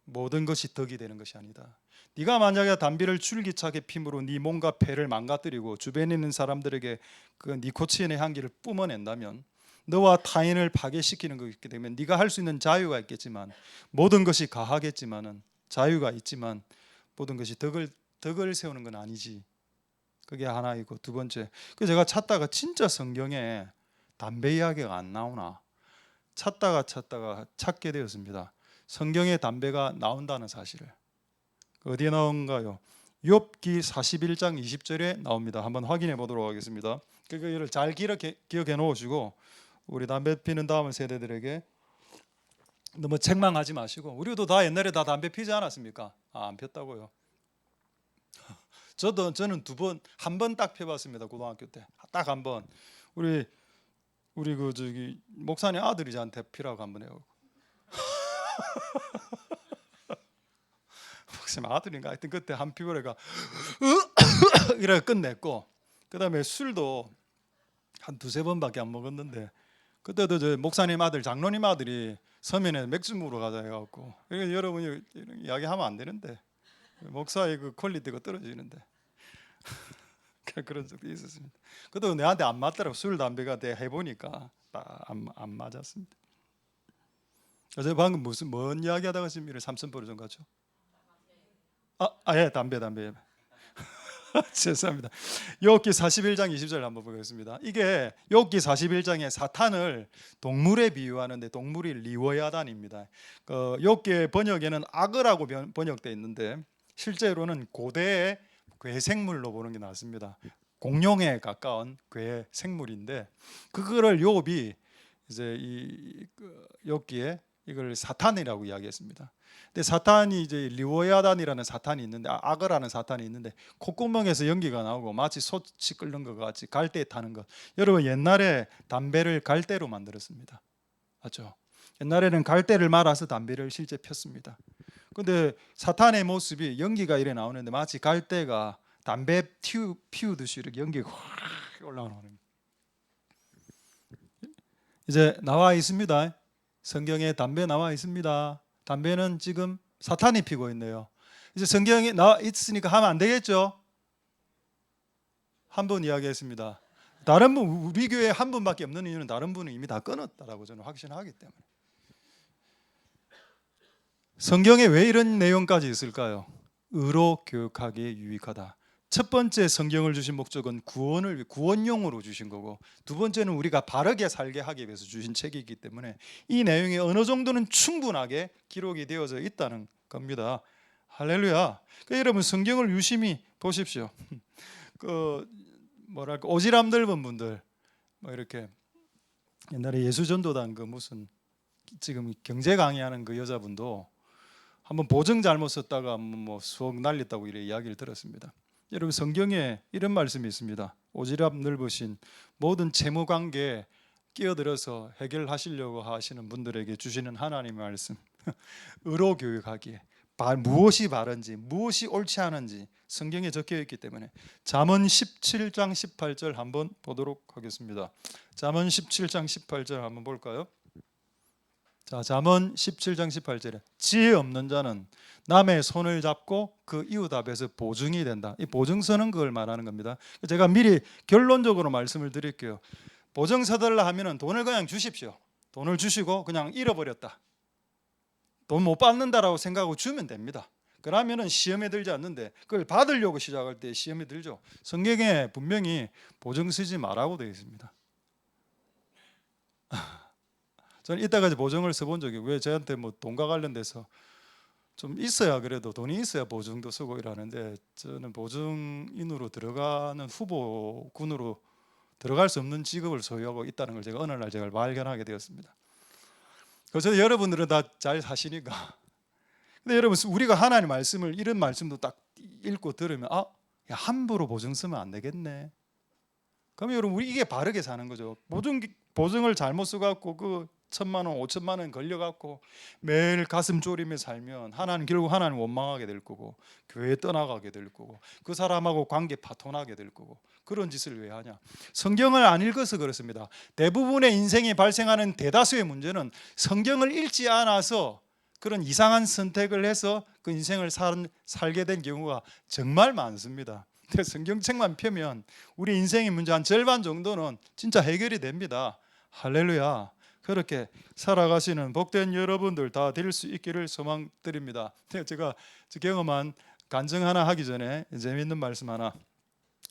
모든 것이 덕이 되는 것이 아니다. 네가 만약에 담배를 줄기차게 피므로 네 몸과 폐를 망가뜨리고 주변에 있는 사람들에게 그 니코틴의 향기를 뿜어낸다면 너와 타인을 파괴시키는 것이기 때문에 네가 할 수 있는 자유가 있겠지만 모든 것이 가하겠지만은 자유가 있지만 모든 것이 덕을 세우는 건 아니지. 그게 하나이고 두 번째. 그 제가 찾다가 진짜 성경에 담배 이야기가 안 나오나 찾다가 찾게 되었습니다. 성경에 담배가 나온다는 사실을. 어디에 나온가요? 욥기 41장 20절에 나옵니다. 한번 확인해 보도록 하겠습니다. 그거를 잘 기억해 놓으시고 우리 담배 피는 다음 세대들에게 너무 책망하지 마시고, 우리도 다 옛날에 다 담배 피지 않았습니까? 안 폈다고요. 저는 한 번 딱 펴봤습니다. 고등학교 때 딱 한 번. 우리 그 저기 목사님 아들이 저한테 피라고 한번 해요. 목사님 아들인가 하여튼 그때 한 피고래가 이래 끝냈고, 그다음에 술도 한 두세 번밖에 안 먹었는데 그때도 저 목사님 아들 장로님 아들이 서면에 맥주 먹으러 가자 해갖고, 이거 여러분이 이야기하면 안 되는데 목사의 그 퀄리티가 떨어지는데 그런 적도 있었습니다. 그것도 내한테 안 맞더라고. 술 담배가 내가 해보니까 안 맞았습니다. 제가 방금 뭔 이야기하다가 지금 이래 삼천포로 갔죠? 예, 담배. 죄송합니다. 욥기 41장 20절 한번 보겠습니다. 이게 욥기 41장에 사탄을 동물에 비유하는데 동물이 리워야단입니다. 욥기의 번역에는 악어라고 번역되어 있는데 실제로는 고대의 괴생물로 보는 게 낫습니다. 공룡에 가까운 괴생물인데 그거를 욥이 이제 이 욥기에 이걸 사탄이라고 이야기했습니다. 근데 사탄이 이제 리워야단이라는 사탄이 있는데 악어라는 사탄이 있는데 콧구멍에서 연기가 나오고 마치 솥이 끓는 것 같이 갈대에 타는 것. 여러분 옛날에 담배를 갈대로 만들었습니다. 맞죠? 옛날에는 갈대를 말아서 담배를 실제 폈습니다. 근데 사탄의 모습이 연기가 이래 나오는데 마치 갈대가 담배 피우듯이 이렇게 연기가 확 올라오는 거예요. 이제 나와 있습니다. 성경에 담배 나와 있습니다. 담배는 지금 사탄이 피고 있네요. 이제 성경에 나와 있으니까 하면 안 되겠죠? 한 번 이야기했습니다. 다른 분, 우리 교회에 한 분밖에 없는 이유는 다른 분은 이미 다 끊었다라고 저는 확신하기 때문에. 성경에 왜 이런 내용까지 있을까요? 의로 교육하기에 유익하다. 첫 번째 성경을 주신 목적은 구원용으로 주신 거고, 두 번째는 우리가 바르게 살게 하기 위해서 주신 책이기 때문에 이 내용이 어느 정도는 충분하게 기록이 되어져 있다는 겁니다. 할렐루야. 그러니까 여러분 성경을 유심히 보십시오. 뭐랄까 오지랖 넓은 분들, 뭐 이렇게 옛날에 예수전도단 그 무슨 지금 경제 강의하는 그 여자분도 한번 보증 잘못 썼다가 뭐 수억 날렸다고 이래 이야기를 들었습니다. 여러분 성경에 이런 말씀이 있습니다. 오지랖 넓으신 모든 채무 관계에 끼어들어서 해결하시려고 하시는 분들에게 주시는 하나님의 말씀. 의로 교육하기에 무엇이 바른지 무엇이 옳지 않은지 성경에 적혀 있기 때문에 잠언 17장 18절 한번 보도록 하겠습니다. 잠언 17장 18절 한번 볼까요? 자, 잠언 17장 18절에 지혜 없는 자는 남의 손을 잡고 그 이웃 앞에서 보증이 된다. 이 보증 서는 그걸 말하는 겁니다. 제가 미리 결론적으로 말씀을 드릴게요. 보증 서달라 하면은 돈을 그냥 주십시오. 돈을 주시고 그냥 잃어버렸다, 돈 못 받는다라고 생각하고 주면 됩니다. 그러면은 시험에 들지 않는데 그걸 받으려고 시작할 때 시험에 들죠. 성경에 분명히 보증 쓰지 말라고 되어 있습니다. 저는 이때까지 보증을 써본 적이, 왜 저한테 뭐 돈과 관련돼서 좀 있어야, 그래도 돈이 있어야 보증도 쓰고 이러는데 저는 보증인으로 들어가는 후보군으로 들어갈 수 없는 직업을 소유하고 있다는 걸 제가 어느 날 제가 발견하게 되었습니다. 그래서 여러분들은 다 잘 사시니까. 근데 여러분, 우리가 하나님 말씀을, 이런 말씀도 딱 읽고 들으면 야, 함부로 보증 쓰면 안 되겠네. 그럼 여러분, 우리 이게 바르게 사는 거죠. 보증을 잘못 써갖고 그 1,000만 원, 5천만 원 걸려갖고 매일 가슴 졸이며 살면 결국 하나님 원망하게 될 거고, 교회 떠나가게 될 거고, 그 사람하고 관계 파토나게 될 거고. 그런 짓을 왜 하냐? 성경을 안 읽어서 그렇습니다. 대부분의 인생에 발생하는 대다수의 문제는 성경을 읽지 않아서 그런 이상한 선택을 해서 그 인생을 살게 된 경우가 정말 많습니다. 근데 성경책만 펴면 우리 인생의 문제 한 절반 정도는 진짜 해결이 됩니다. 할렐루야. 그렇게 살아가시는 복된 여러분들 다 될 수 있기를 소망드립니다. 제가 경험한 간증 하나 하기 전에 재미있는 말씀 하나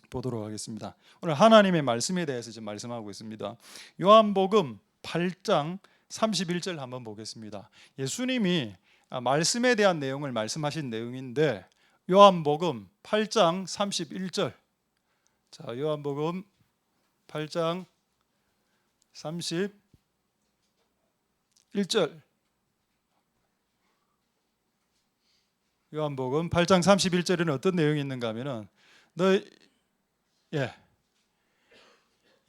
보도록 하겠습니다. 오늘 하나님의 말씀에 대해서 좀 말씀하고 있습니다. 요한복음 8장 31절 한번 보겠습니다. 예수님이 말씀에 대한 내용을 말씀하신 내용인데, 요한복음 8장 31절. 자, 요한복음 8장 31절. 요한복음 8장 31절에는 어떤 내용이 있는가 하면은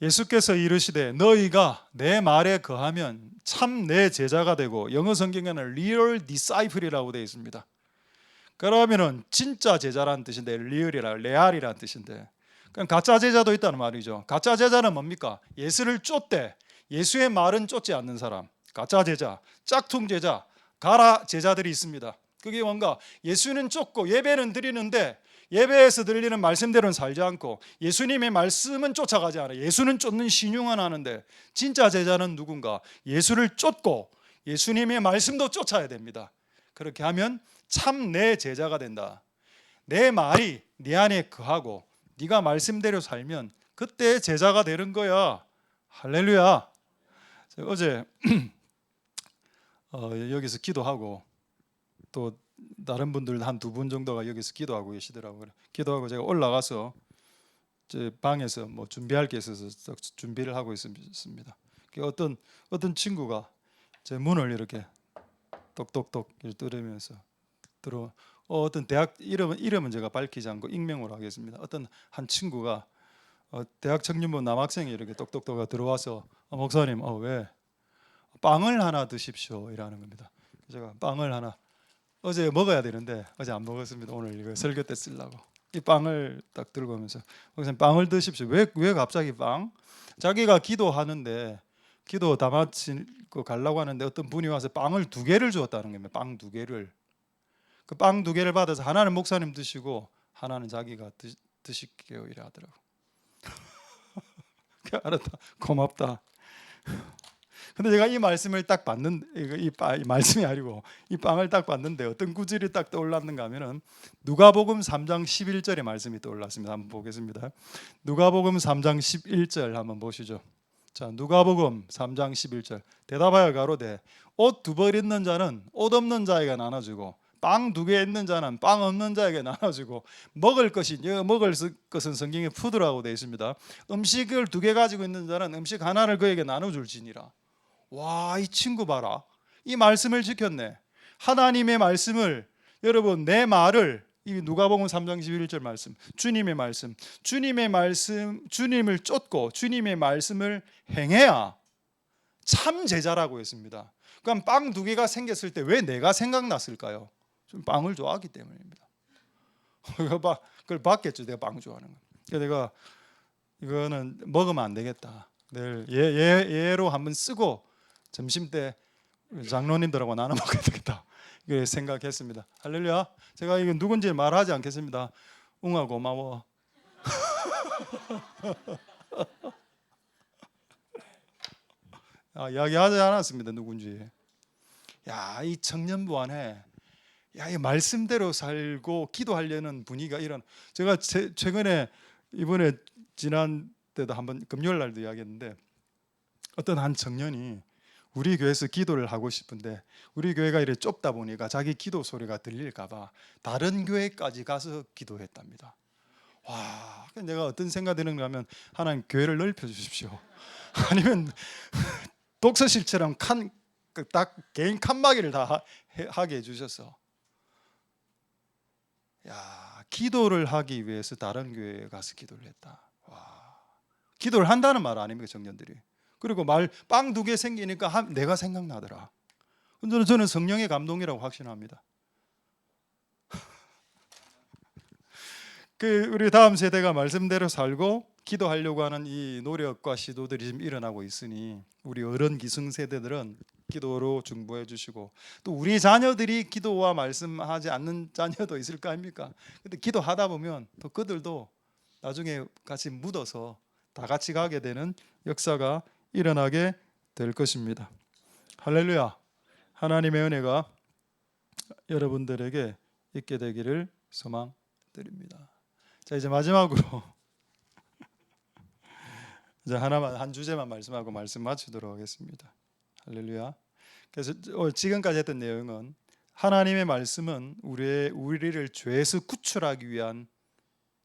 예수께서 이르시되 너희가 내 말에 거하면 참 내 제자가 되고, 영어 성경에는 real disciple이라고 되어 있습니다. 그러면은 진짜 제자라는 뜻인데, 레알이라는 뜻인데, 그럼 가짜 제자도 있다는 말이죠. 가짜 제자는 뭡니까? 예수를 쫓되 예수의 말은 쫓지 않는 사람, 가짜 제자, 짝퉁 제자, 가라 제자들이 있습니다. 그게 뭔가 예수는 쫓고 예배는 드리는데 예배에서 들리는 말씀대로는 살지 않고, 예수님의 말씀은 쫓아가지 않아요. 예수는 쫓는 신용은 하는데, 진짜 제자는 누군가? 예수를 쫓고 예수님의 말씀도 쫓아야 됩니다. 그렇게 하면 참 내 제자가 된다. 내 말이 네 안에 거하고 네가 말씀대로 살면 그때 제자가 되는 거야. 할렐루야. 어제 여기서 기도하고, 또 다른 분들 한 두 분 정도가 여기서 기도하고 계시더라고요. 기도하고 제가 올라가서 제 방에서 뭐 준비할 게 있어서 준비를 하고 있습니다. 어떤 친구가 제 문을 이렇게 똑똑똑 뚫으면서 어떤 대학 이름은 제가 밝히지 않고 익명으로 하겠습니다. 어떤 한 친구가 대학 청년부 남학생이 이렇게 똑똑똑 들어와서 목사님, 왜 빵을 하나 드십시오 이라는 겁니다. 제가 빵을 하나, 어제 먹어야 되는데 어제 안 먹었습니다. 오늘 이거 설교 때 쓰려고 이 빵을 딱 들고 오면서, 목사님 빵을 드십시오. 왜 갑자기 빵? 자기가 기도하는데 기도 다 마치고 가려고 하는데 어떤 분이 와서 빵을 2개를 주었다는 겁니다. 빵 2개를. 그 빵 2개를 받아서 하나는 목사님 드시고 하나는 자기가 드실게요 이래 하더라고. 알았다, 고맙다. 근데 제가 이 말씀을 딱 봤는데, 이 말씀이 아니고 이 빵을 딱 봤는데 어떤 구절이 딱 떠올랐는가 하면은 누가복음 3장 11절의 말씀이 떠올랐습니다. 한번 보겠습니다. 누가복음 3장 11절 한번 보시죠. 자, 누가복음 3장 11절. 대답하여 가로되 옷 2벌 있는 자는 옷 없는 자에게 나눠주고, 빵 2개 있는 자는 빵 없는 자에게 나눠주고, 먹을 것은 성경에 푸드라고 되어 있습니다. 음식을 2개 가지고 있는 자는 음식 하나를 그에게 나눠줄지니라. 와, 이 친구 봐라. 이 말씀을 지켰네. 하나님의 말씀을, 여러분 내 말을, 이 누가복음 3장 11절 말씀, 주님의 말씀, 주님을 쫓고 주님의 말씀을 행해야 참 제자라고 했습니다. 그럼 빵 2개가 생겼을 때 왜 내가 생각났을까요? 좀 빵을 좋아하기 때문입니다. 그걸 봤겠죠. 내가 빵 좋아하는 거. 그래서 내가 이거는 먹으면 안 되겠다. 내일 예로 한번 쓰고 점심 때 장로님들하고 나눠 먹어야 되겠다. 이렇게 생각했습니다. 할렐루야. 제가 이거 누군지 말하지 않겠습니다. 웅아 고마워. 이야기하지 않았습니다. 누군지. 야, 이 청년부 안에 이 말씀대로 살고 기도하려는 분위기가 이런. 제가 최근에 이번에 지난 때도 한번 금요일 날도 이야기했는데, 어떤 한 청년이 우리 교회에서 기도를 하고 싶은데 우리 교회가 이렇게 좁다 보니까 자기 기도 소리가 들릴까 봐 다른 교회까지 가서 기도했답니다. 와, 내가 어떤 생각이 드는가 하면 하나님 교회를 넓혀 주십시오. 아니면 독서실처럼 딱 개인 칸막이를 다 하게 해주셔서, 야, 기도를 하기 위해서 다른 교회에 가서 기도를 했다. 와, 기도를 한다는 말 아닙니까, 청년들이? 그리고 빵 2개 생기니까 내가 생각나더라. 저는 성령의 감동이라고 확신합니다. 우리 다음 세대가 말씀대로 살고 기도하려고 하는 이 노력과 시도들이 지금 일어나고 있으니 우리 어른 기성세대들은 기도로 중보해 주시고, 또 우리 자녀들이 기도와 말씀하지 않는 자녀도 있을 거 아닙니까? 근데 기도하다 보면 또 그들도 나중에 같이 묻어서 다 같이 가게 되는 역사가 일어나게 될 것입니다. 할렐루야. 하나님의 은혜가 여러분들에게 있게 되기를 소망드립니다. 자, 이제 마지막으로 이제 한 주제만 말씀하고 말씀 마치도록 하겠습니다. 할렐루야. 그래서 지금까지 했던 내용은, 하나님의 말씀은 우리를 죄에서 구출하기 위한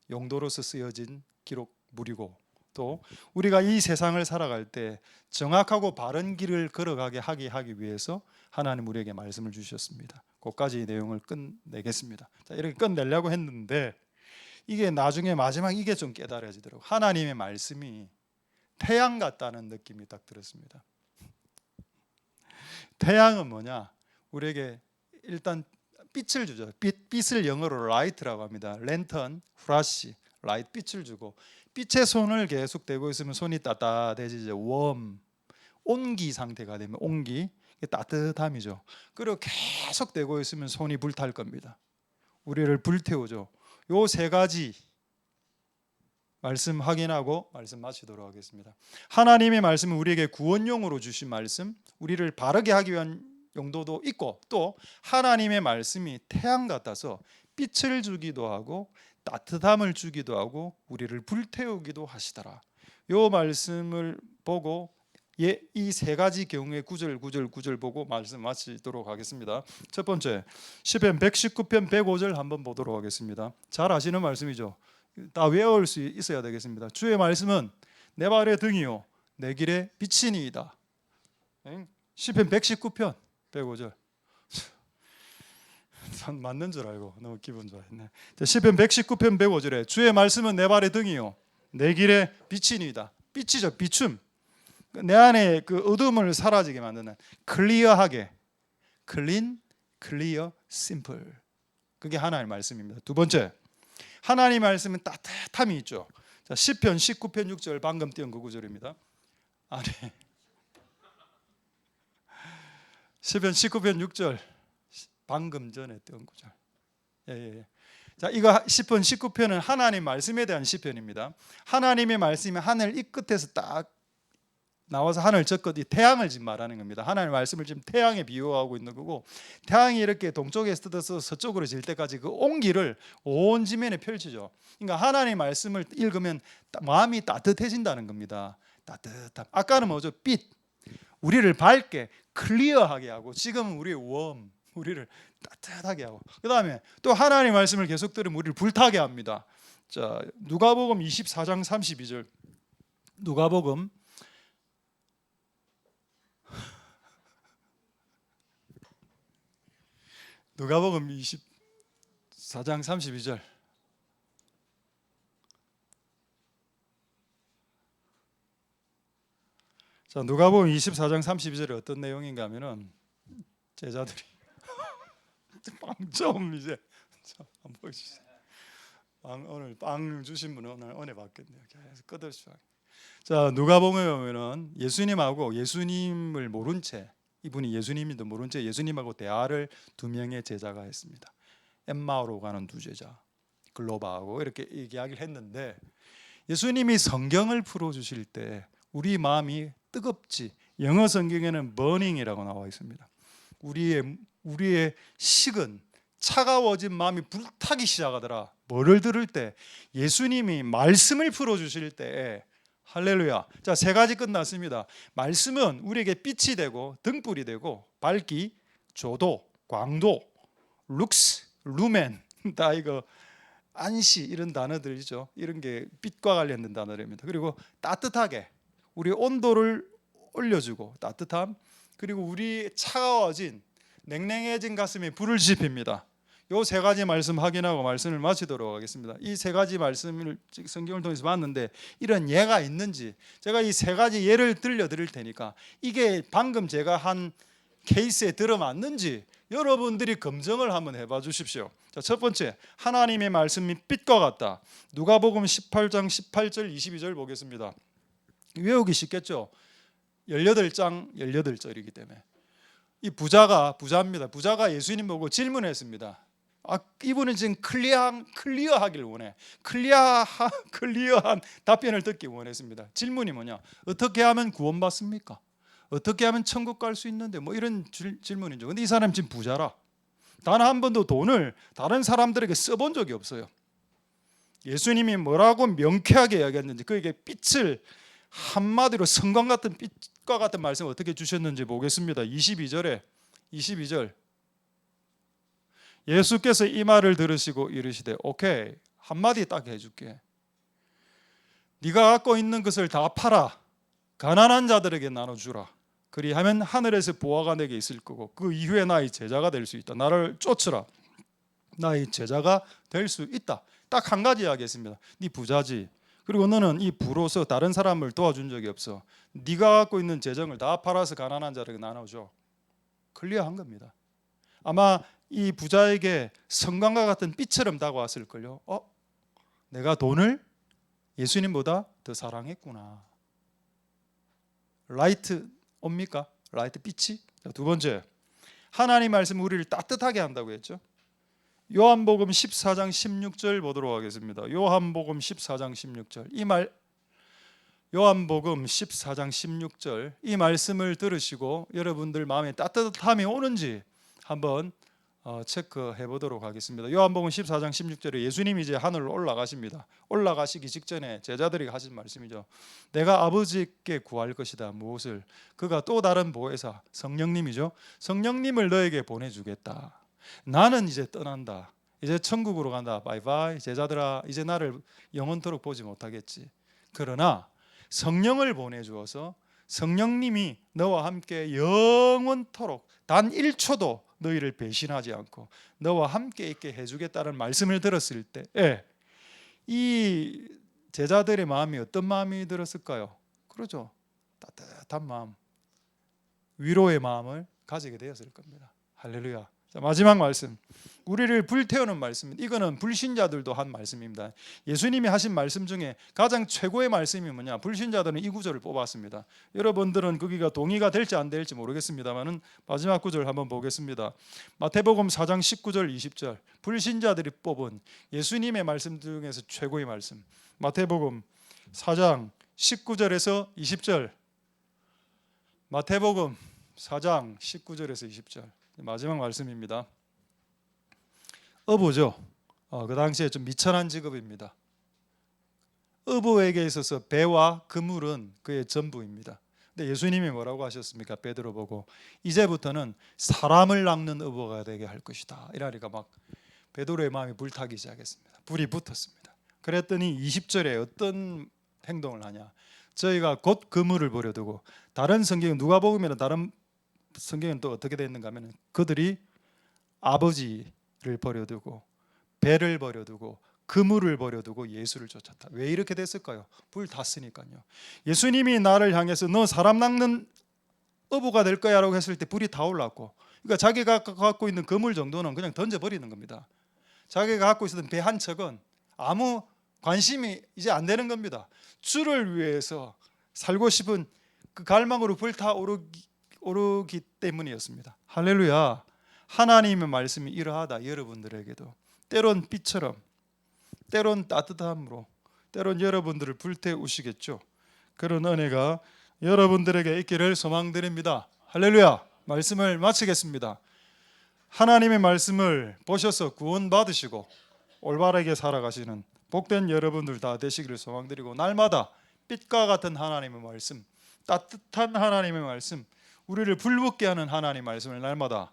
용도로서 쓰여진 기록물이고, 또 우리가 이 세상을 살아갈 때 정확하고 바른 길을 걸어가게 하기 위해서 하나님 우리에게 말씀을 주셨습니다. 거기까지 이 내용을 끝내겠습니다. 자, 이렇게 끝내려고 했는데 이게 나중에 마지막 이게 좀 깨달아지더라고요. 하나님의 말씀이 태양 같다는 느낌이 딱 들었습니다. 태양은 뭐냐? 우리에게 일단 빛을 주죠. 빛을 영어로 light라고 합니다. 랜턴, 후라시, 라이트, 빛을 주고, 빛에 손을 계속 대고 있으면 손이 따뜻해지죠. 웜, 온기 상태가 되면 온기, 따뜻함이죠. 그리고 계속 대고 있으면 손이 불탈 겁니다. 우리를 불태우죠. 요 3가지 말씀 확인하고 말씀 마치도록 하겠습니다. 하나님의 말씀은 우리에게 구원용으로 주신 말씀, 우리를 바르게 하기 위한 용도도 있고, 또 하나님의 말씀이 태양 같아서 빛을 주기도 하고 따뜻함을 주기도 하고 우리를 불태우기도 하시더라. 요 말씀을 보고 이 3가지 경우의 구절 보고 말씀 마치도록 하겠습니다. 첫 번째, 시편 119편 105절 한번 보도록 하겠습니다. 잘 아시는 말씀이죠. 다 외울 수 있어야 되겠습니다. 주의 말씀은 내 발의 등이요 내 길의 빛이니이다. 시편 119편 105절. 맞는 줄 알고 너무 기분 좋아했네. 시편 119편 105절에 주의 말씀은 내 발의 등이요 내 길의 빛이니이다. 빛이죠, 비춤. 내 안에 그 어둠을 사라지게 만드는, 클리어하게, 클리어, 심플. 그게 하나님의 말씀입니다. 두 번째, 하나님의 말씀은 따뜻함이 있죠. 자, 시편 19편 6절, 방금 띄운 그 구절입니다. 아니, 시편 19편 6절, 방금 전에 띄운 구절. 예. 자, 이거 시편 19편은 하나님 말씀에 대한 시편입니다. 하나님의 말씀이 하늘 이 끝에서 딱 나와서 하늘 저 끝, 이 태양을 지금 말하는 겁니다. 하나님의 말씀을 지금 태양에 비유하고 있는 거고, 태양이 이렇게 동쪽에서 떠서 서쪽으로 질 때까지 그 온기를 온 지면에 펼치죠. 그러니까 하나님의 말씀을 읽으면 마음이 따뜻해진다는 겁니다. 따뜻함. 아까는 뭐죠? 빛. 우리를 밝게, 클리어하게 하고, 지금은 우리를 따뜻하게 하고, 그 다음에 또 하나님의 말씀을 계속 들으면 우리를 불타게 합니다. 자, 누가복음 24장 32절. 누가복음 24장 32절. 자, 누가복음 24장 32절에 어떤 내용인가 하면은 제자들이 빵 좀 이제 한번 보여주세요. 오늘 빵 주신 분은 오늘 은혜 받겠네요. 계속 끝없이. 자, 누가복음에 보면은 예수님하고 예수님을 모른 채, 이분이 예수님인도 모른 채 예수님하고 대화를 2명의 제자가 했습니다. 엠마오로 가는 2 제자, 글로바하고 이렇게 이야기를 했는데, 예수님이 성경을 풀어주실 때 우리 마음이 뜨겁지, 영어 성경에는 burning이라고 나와 있습니다. 우리의 식은 차가워진 마음이 불타기 시작하더라. 뭐를 들을 때? 예수님이 말씀을 풀어주실 때. 할렐루야. 자, 3가지 끝났습니다. 말씀은 우리에게 빛이 되고 등불이 되고 밝기, 조도, 광도, 룩스, 루멘, 다 이거 안시 이런 단어들이죠. 이런 게 빛과 관련된 단어입니다. 그리고 따뜻하게 우리 온도를 올려주고 따뜻함, 그리고 우리 차가워진 냉랭해진 가슴에 불을 지핍니다. 요 세 가지 말씀 확인하고 말씀을 마치도록 하겠습니다. 이 세 가지 말씀을 성경을 통해서 봤는데 이런 예가 있는지 제가 이 세 가지 예를 들려드릴 테니까 이게 방금 제가 한 케이스에 들어맞는지 여러분들이 검증을 한번 해봐 주십시오. 자, 첫 번째, 하나님의 말씀이 빛과 같다. 누가복음 18장 18절 22절 보겠습니다. 외우기 쉽겠죠? 18장 18절이기 때문에. 이 부자입니다. 부자가 예수님 보고 질문했습니다. 이분은 지금 클리어하길 원해. 클리어한 답변을 듣기 원했습니다. 질문이 뭐냐? 어떻게 하면 구원받습니까? 어떻게 하면 천국 갈 수 있는데? 뭐 이런 질문이죠. 근데 이 사람 지금 부자라. 단 한 번도 돈을 다른 사람들에게 써본 적이 없어요. 예수님이 뭐라고 명쾌하게 이야기했는지, 그에게 빛을 한마디로 성광 같은 빛과 같은 말씀을 어떻게 주셨는지 보겠습니다. 22절 예수께서 이 말을 들으시고 이르시되, 오케이, 한마디 딱 해줄게. 네가 갖고 있는 것을 다 팔아 가난한 자들에게 나눠주라. 그리하면 하늘에서 보화가 내게 있을 거고 그 이후에 나의 제자가 될 수 있다. 나를 쫓으라. 나의 제자가 될 수 있다. 딱 한 가지 이야기했습니다. 네 부자지. 그리고 너는 이 부로서 다른 사람을 도와준 적이 없어. 네가 갖고 있는 재정을 다 팔아서 가난한 자에게 나눠줘. 클리어한 겁니다. 아마 이 부자에게 성광과 같은 빛처럼 다가왔을걸요. 내가 돈을 예수님보다 더 사랑했구나. 라이트 옵니까? 라이트 빛이. 두 번째, 하나님 말씀 우리를 따뜻하게 한다고 했죠. 요한복음 14장 16절 보도록 하겠습니다. 요한복음 14장 16절. 요한복음 14장 16절 이 말씀을 들으시고 여러분들 마음에 따뜻함이 오는지 한번 체크해 보도록 하겠습니다. 요한복음 14장 16절에 예수님이 이제 하늘로 올라가십니다. 올라가시기 직전에 제자들이 하신 말씀이죠. 내가 아버지께 구할 것이다. 무엇을? 그가 또 다른 보혜사 성령님이죠. 성령님을 너에게 보내주겠다. 나는 이제 떠난다. 이제 천국으로 간다. 바이바이. 제자들아, 이제 나를 영원토록 보지 못하겠지. 그러나 성령을 보내주어서 성령님이 너와 함께 영원토록 단 1초도 너희를 배신하지 않고 너와 함께 있게 해주겠다는 말씀을 들었을 때 이 제자들의 마음이 어떤 마음이 들었을까요? 그러죠. 따뜻한 마음, 위로의 마음을 가지게 되었을 겁니다. 할렐루야. 자, 마지막 말씀, 우리를 불태우는 말씀. 이거는 불신자들도 한 말씀입니다. 예수님이 하신 말씀 중에 가장 최고의 말씀이 뭐냐? 불신자들은 이 구절을 뽑았습니다. 여러분들은 거기가 동의가 될지 안 될지 모르겠습니다만은 마지막 구절 한번 보겠습니다. 마태복음 4장 19절 20절 불신자들이 뽑은 예수님의 말씀 중에서 최고의 말씀. 마태복음 4장 19절에서 20절. 마태복음 4장 19절에서 20절 마지막 말씀입니다. 어부죠. 그 당시에 좀 미천한 직업입니다. 어부에게 있어서 배와 그물은 그의 전부입니다. 근데 예수님이 뭐라고 하셨습니까? 베드로 보고 이제부터는 사람을 낚는 어부가 되게 할 것이다. 이러니까 막 베드로의 마음이 불타기 시작했습니다. 불이 붙었습니다. 그랬더니 20절에 어떤 행동을 하냐? 저희가 곧 그물을 버려두고 다른 성경은 누가복음이나 다른 성경은 또 어떻게 되어 있는가 하면 그들이 아버지를 버려두고 배를 버려두고 그물을 버려두고 예수를 쫓았다. 왜 이렇게 됐을까요? 불 탔으니까요. 예수님이 나를 향해서 너 사람 낚는 어부가 될 거야 라고 했을 때 불이 다 올랐고, 그러니까 자기가 갖고 있는 그물 정도는 그냥 던져버리는 겁니다. 자기가 갖고 있었던 배 한 척은 아무 관심이 이제 안 되는 겁니다. 주를 위해서 살고 싶은 그 갈망으로 불타오르기 때문이었습니다. 할렐루야. 하나님의 말씀이 이러하다. 여러분들에게도 때론 빛처럼, 때론 따뜻함으로, 때론 여러분들을 불태우시겠죠. 그런 은혜가 여러분들에게 있기를 소망드립니다. 할렐루야. 말씀을 마치겠습니다. 하나님의 말씀을 보셔서 구원받으시고 올바르게 살아가시는 복된 여러분들 다 되시기를 소망드리고, 날마다 빛과 같은 하나님의 말씀, 따뜻한 하나님의 말씀, 우리를 불붙게 하는 하나님의 말씀을 날마다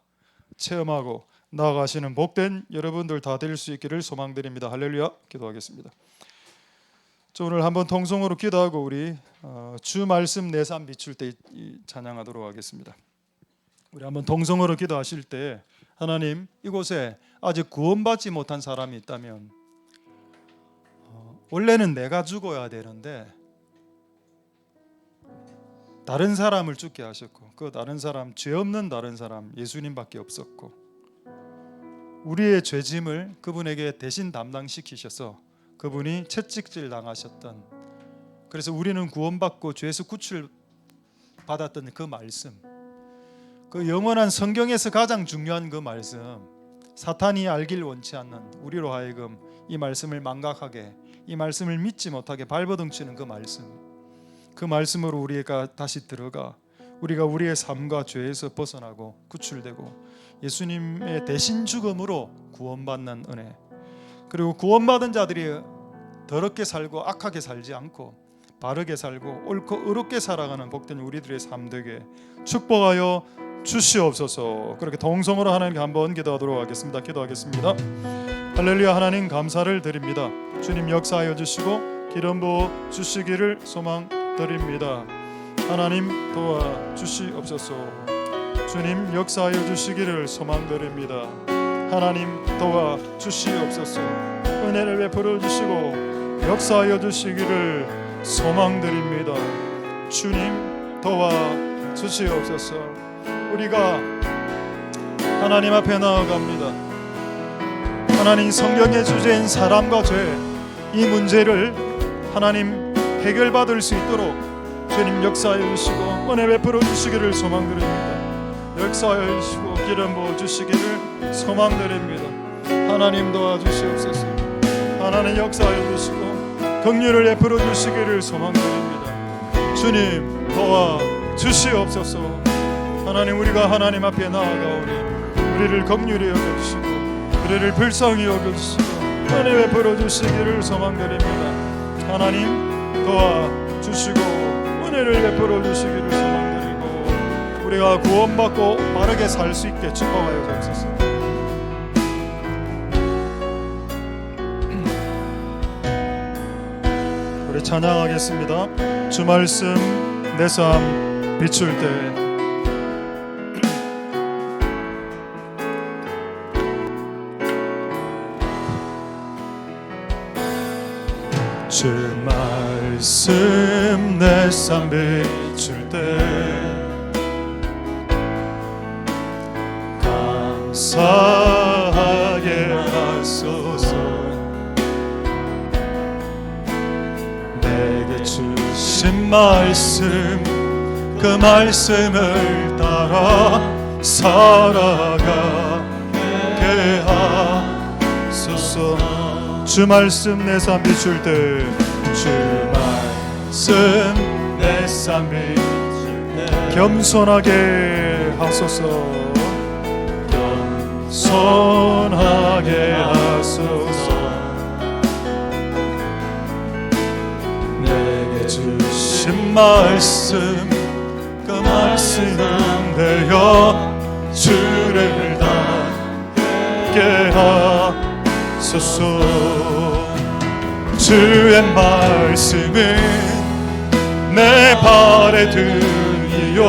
체험하고 나아가시는 복된 여러분들 다 될 수 있기를 소망드립니다. 할렐루야. 기도하겠습니다. 오늘 한번 통성으로 기도하고 우리 주 말씀 내 삶 비출 때 찬양하도록 하겠습니다. 우리 한번 통성으로 기도하실 때 하나님, 이곳에 아직 구원받지 못한 사람이 있다면 원래는 내가 죽어야 되는데 다른 사람을 죽게 하셨고, 그 다른 사람, 죄 없는 다른 사람 예수님밖에 없었고, 우리의 죄짐을 그분에게 대신 담당시키셔서 그분이 채찍질 당하셨던, 그래서 우리는 구원받고 죄에서 구출 받았던 그 말씀, 그 영원한 성경에서 가장 중요한 그 말씀, 사탄이 알길 원치 않는 우리로 하여금 이 말씀을 망각하게, 이 말씀을 믿지 못하게 발버둥치는 그 말씀, 그 말씀으로 우리가 다시 들어가 우리가 우리의 삶과 죄에서 벗어나고 구출되고 예수님의 대신 죽음으로 구원받는 은혜, 그리고 구원받은 자들이 더럽게 살고 악하게 살지 않고 바르게 살고 옳고 의롭게 살아가는 복된 우리들의 삶 되게 축복하여 주시옵소서. 그렇게 동성으로 하나님께 한번 기도하도록 하겠습니다. 기도하겠습니다. 할렐루야. 하나님 감사를 드립니다. 주님 역사하여 주시고 기름 부어 주시기를 소망드립니다. 하나님 도와 주시옵소서. 주님 역사하여 주시기를 소망드립니다. 하나님 도와 주시옵소서. 은혜를 베풀어 주시고 역사하여 주시기를 소망드립니다. 주님 도와 주시옵소서. 우리가 하나님 앞에 나아갑니다. 하나님, 성경의 주제인 사람과 죄, 이 문제를 하나님 해결받을 수 있도록 주님 역사하여 주시고 은혜 베풀어 주시기를 소망드립니다. 역사하여 주시고 기름 부어 주시기를 소망드립니다. 하나님 도와주시옵소서. 하나님 역사하여 주시고 긍휼을 베풀어 주시기를 소망드립니다. 주님 도와주시옵소서. 하나님, 우리가 하나님 앞에 나아가오니 우리를 긍휼히 여겨주시고 우리를 불쌍히 여겨주시고 은혜 베풀어 주시기를 소망드립니다. 하나님 도와주시고 은혜를 베풀어 주시기를 소망드리고 우리가 구원받고 바르게 살 수 있게 축복하여 주옵소서. 우리 찬양하겠습니다. 주 말씀 내 삶 비출 때. 주 말씀 내 삶 비출 때 감사하게 하소서. 내게 주신 말씀, 그 말씀을 따라 살아가게 하소서. 주 말씀 내 삶 비출 때, 주 말씀 내 삶 비출 때 겸손하게 하소서. 겸손하게 하소서. 내게 주신 말씀, 그 말씀 되어 주를 닮게 하소서. 주의 말씀은 내 발의 등이요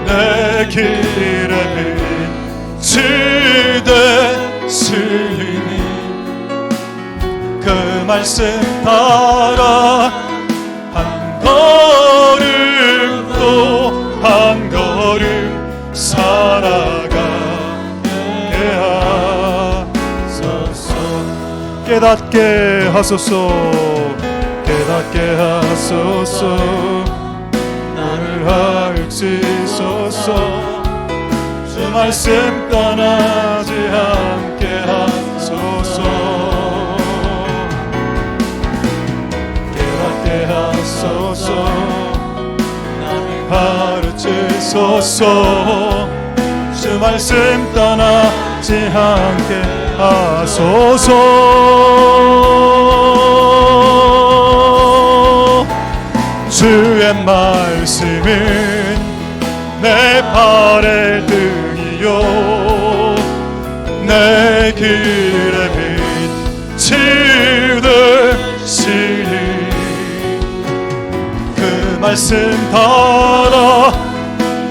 내 길에 빛이 되시니 그 말씀 따라 한 걸음 또 한 걸음 살아가게 하소서. 깨닫게 하소서. 깨닫게 하소서. 나를 하시소서. 주 말씀 떠나지 않게 하소서. 깨닫게 하소서. 가르치소서. 주 말씀 떠나지 않게 하소서. 주의 말씀은 내 발의 등이요 내 길에 빛이 되시니 그 말씀 따라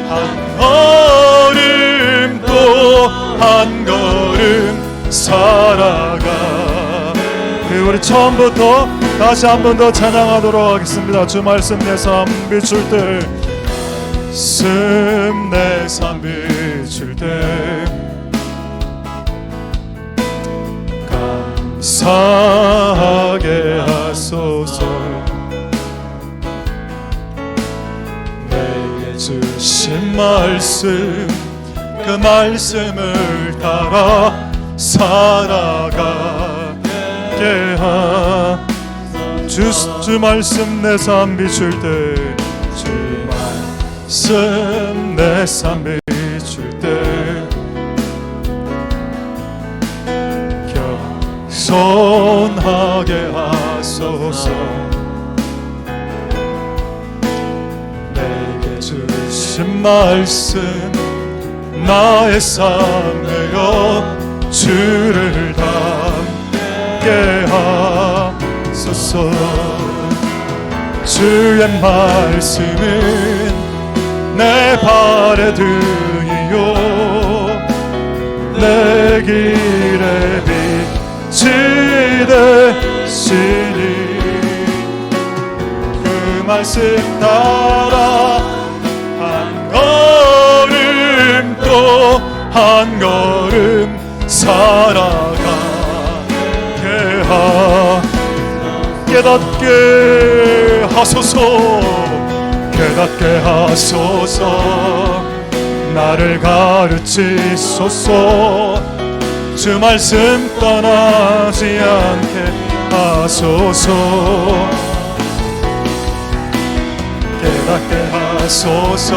한 걸음 또 한 걸음 살아가. 우리 처음부터 다시 한 번 더 찬양하도록 하겠습니다. 주 말씀 내 삶 비출 때, 내 삶 비출 때 감사하게 하소서. 내게 주신 말씀, 그 말씀을 따라 살아가게 하. 주 말씀 내 삶 비출 때, 주 말씀 내 삶 비출 때 겸손하게 하소서. 내게 주신 말씀 나의 삶 되어 주를 닮게 하소서. 주의 말씀은 내 발의 등이요 내 길에 빛이 되시니 그 말씀 따라 한 걸음 또 한 걸음 살아가게 하. 깨닫게 하소서. 깨닫게 하소서. 나를 가르치소서. 주 말씀 떠나지 않게 하소서. 깨닫게 하소서.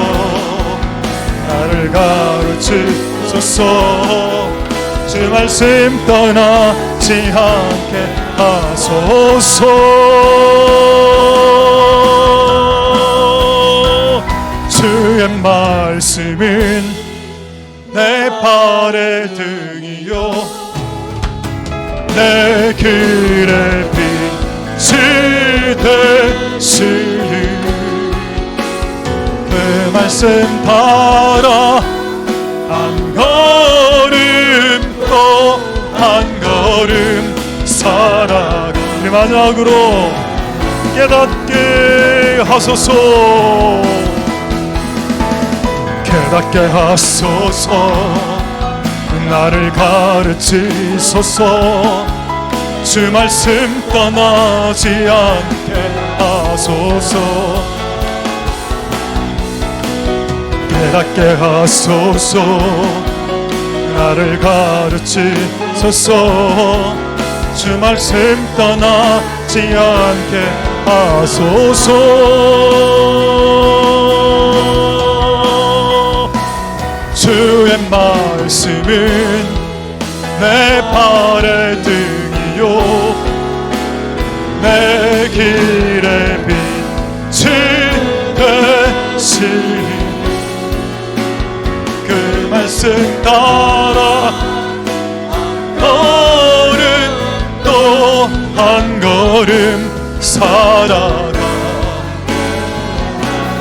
나를 가르치소서. 주 말씀 떠나지 않게 하소서. 주의 말씀은 내 발의 등이요 내 길에 빛이 되시니 그 말씀 따라 한 걸음 또 한 걸음 살아가. 마지막으로 깨닫게 하소서. 깨닫게 하소서. 나를 가르치소서. 주 말씀 떠나지 않게 하소서. 깨닫게 하소서. 나를 가르치소서. 주 말씀 떠나지 않게 하소서. 주의 말씀은 내 발의 등이요 내 길에 빛이 되시니 그 말씀 따라 걸음 또 한 걸음 살아가.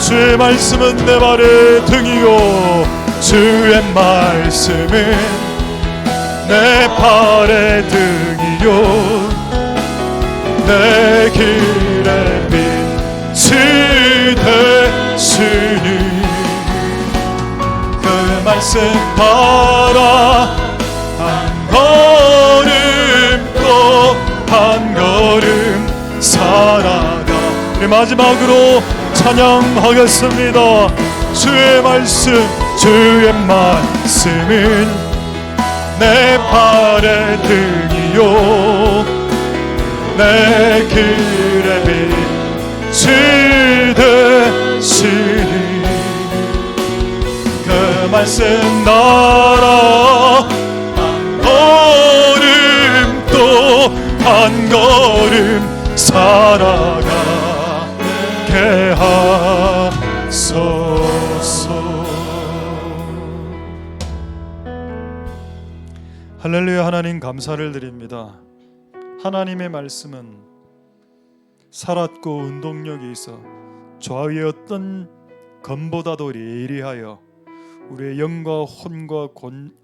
주의 말씀은 내 발의 등이요 주의 말씀은 내 발의 등이요 내 길에 빛이 되시니 그 말씀 따라 한 걸음 또 한 걸음 살아가. 우리 마지막으로 찬양하겠습니다. 주의 말씀, 주의 말씀은 내 발의 등이요 내 길에 빛이 되시니 그 말씀 따라 한 걸음 또 한 걸음 살아가게 하소서. 할렐루야. 하나님 감사를 드립니다. 하나님의 말씀은 살았고 운동력이 있어 좌우의 어떤 검보다도 예리하여 우리의 영과 혼과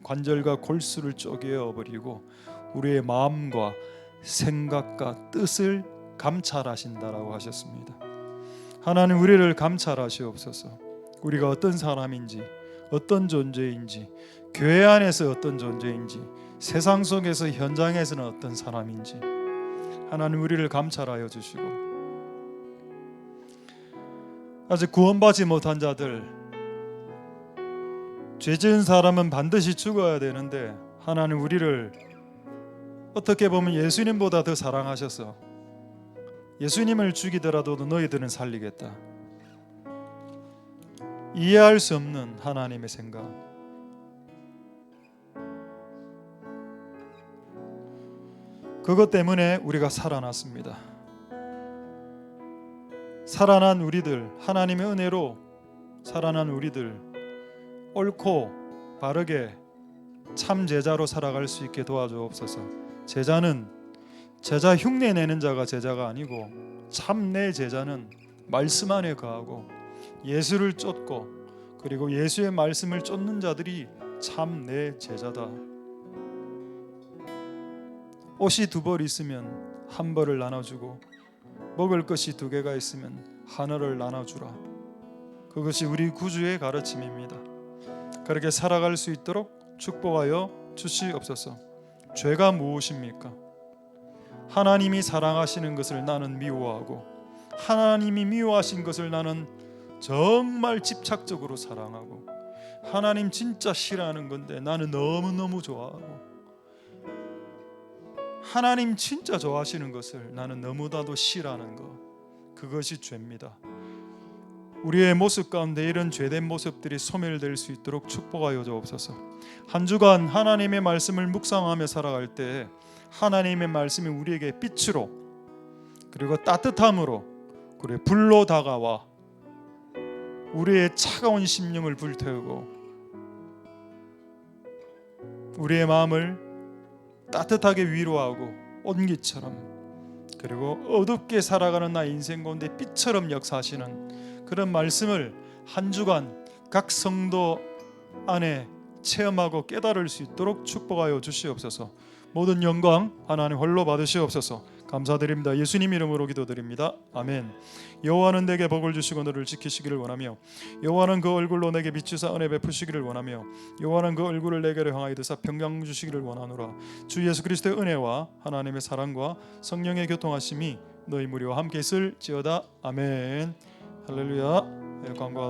관절과 골수를 쪼개어 버리고 우리의 마음과 생각과 뜻을 감찰하신다라고 하셨습니다. 하나님, 우리를 감찰하시옵소서. 우리가 어떤 사람인지, 어떤 존재인지, 교회 안에서 어떤 존재인지, 세상 속에서 현장에서는 어떤 사람인지 하나님, 우리를 감찰하여 주시고, 아직 구원받지 못한 자들, 죄 지은 사람은 반드시 죽어야 되는데 하나님, 우리를 어떻게 보면 예수님보다 더 사랑하셔서 예수님을 죽이더라도 너희들은 살리겠다. 이해할 수 없는 하나님의 생각. 그것 때문에 우리가 살아났습니다. 살아난 우리들, 하나님의 은혜로 살아난 우리들, 옳고 바르게 참 제자로 살아갈 수 있게 도와주옵소서. 제자는 제자 흉내 내는 자가 제자가 아니고 참내 제자는 말씀 안에 거하고 예수를 쫓고 그리고 예수의 말씀을 쫓는 자들이 참내 제자다. 옷이 2벌 있으면 1벌을 나눠주고 먹을 것이 2개가 있으면 하나를 나눠주라. 그것이 우리 구주의 가르침입니다. 그렇게 살아갈 수 있도록 축복하여 주시옵소서. 죄가 무엇입니까? 하나님이 사랑하시는 것을 나는 미워하고 하나님이 미워하신 것을 나는 정말 집착적으로 사랑하고 하나님 진짜 싫어하는 건데 나는 너무너무 좋아하고 하나님 진짜 좋아하시는 것을 나는 너무나도 싫어하는 것, 그것이 죄입니다. 우리의 모습 가운데 이런 죄된 모습들이 소멸될 수 있도록 축복하여 주옵소서. 한 주간 하나님의 말씀을 묵상하며 살아갈 때 하나님의 말씀이 우리에게 빛으로 그리고 따뜻함으로 그리고 불로 다가와 우리의 차가운 심령을 불태우고 우리의 마음을 따뜻하게 위로하고 온기처럼 그리고 어둡게 살아가는 나 인생 가운데 빛처럼 역사하시는 그런 말씀을 한 주간 각 성도 안에 체험하고 깨달을 수 있도록 축복하여 주시옵소서. 모든 영광 하나님 홀로 받으시옵소서. 감사드립니다. 예수님 이름으로 기도드립니다. 아멘. 여호와는 내게 복을 주시고 너를 지키시기를 원하며 여호와는 그 얼굴로 내게 비추사 은혜 베푸시기를 원하며 여호와는 그 얼굴을 내게로 향하여 드사 평강 주시기를 원하노라. 주 예수 그리스도의 은혜와 하나님의 사랑과 성령의 교통하심이 너희 무리와 함께 있을지어다. 아멘. 할렐루야. 광고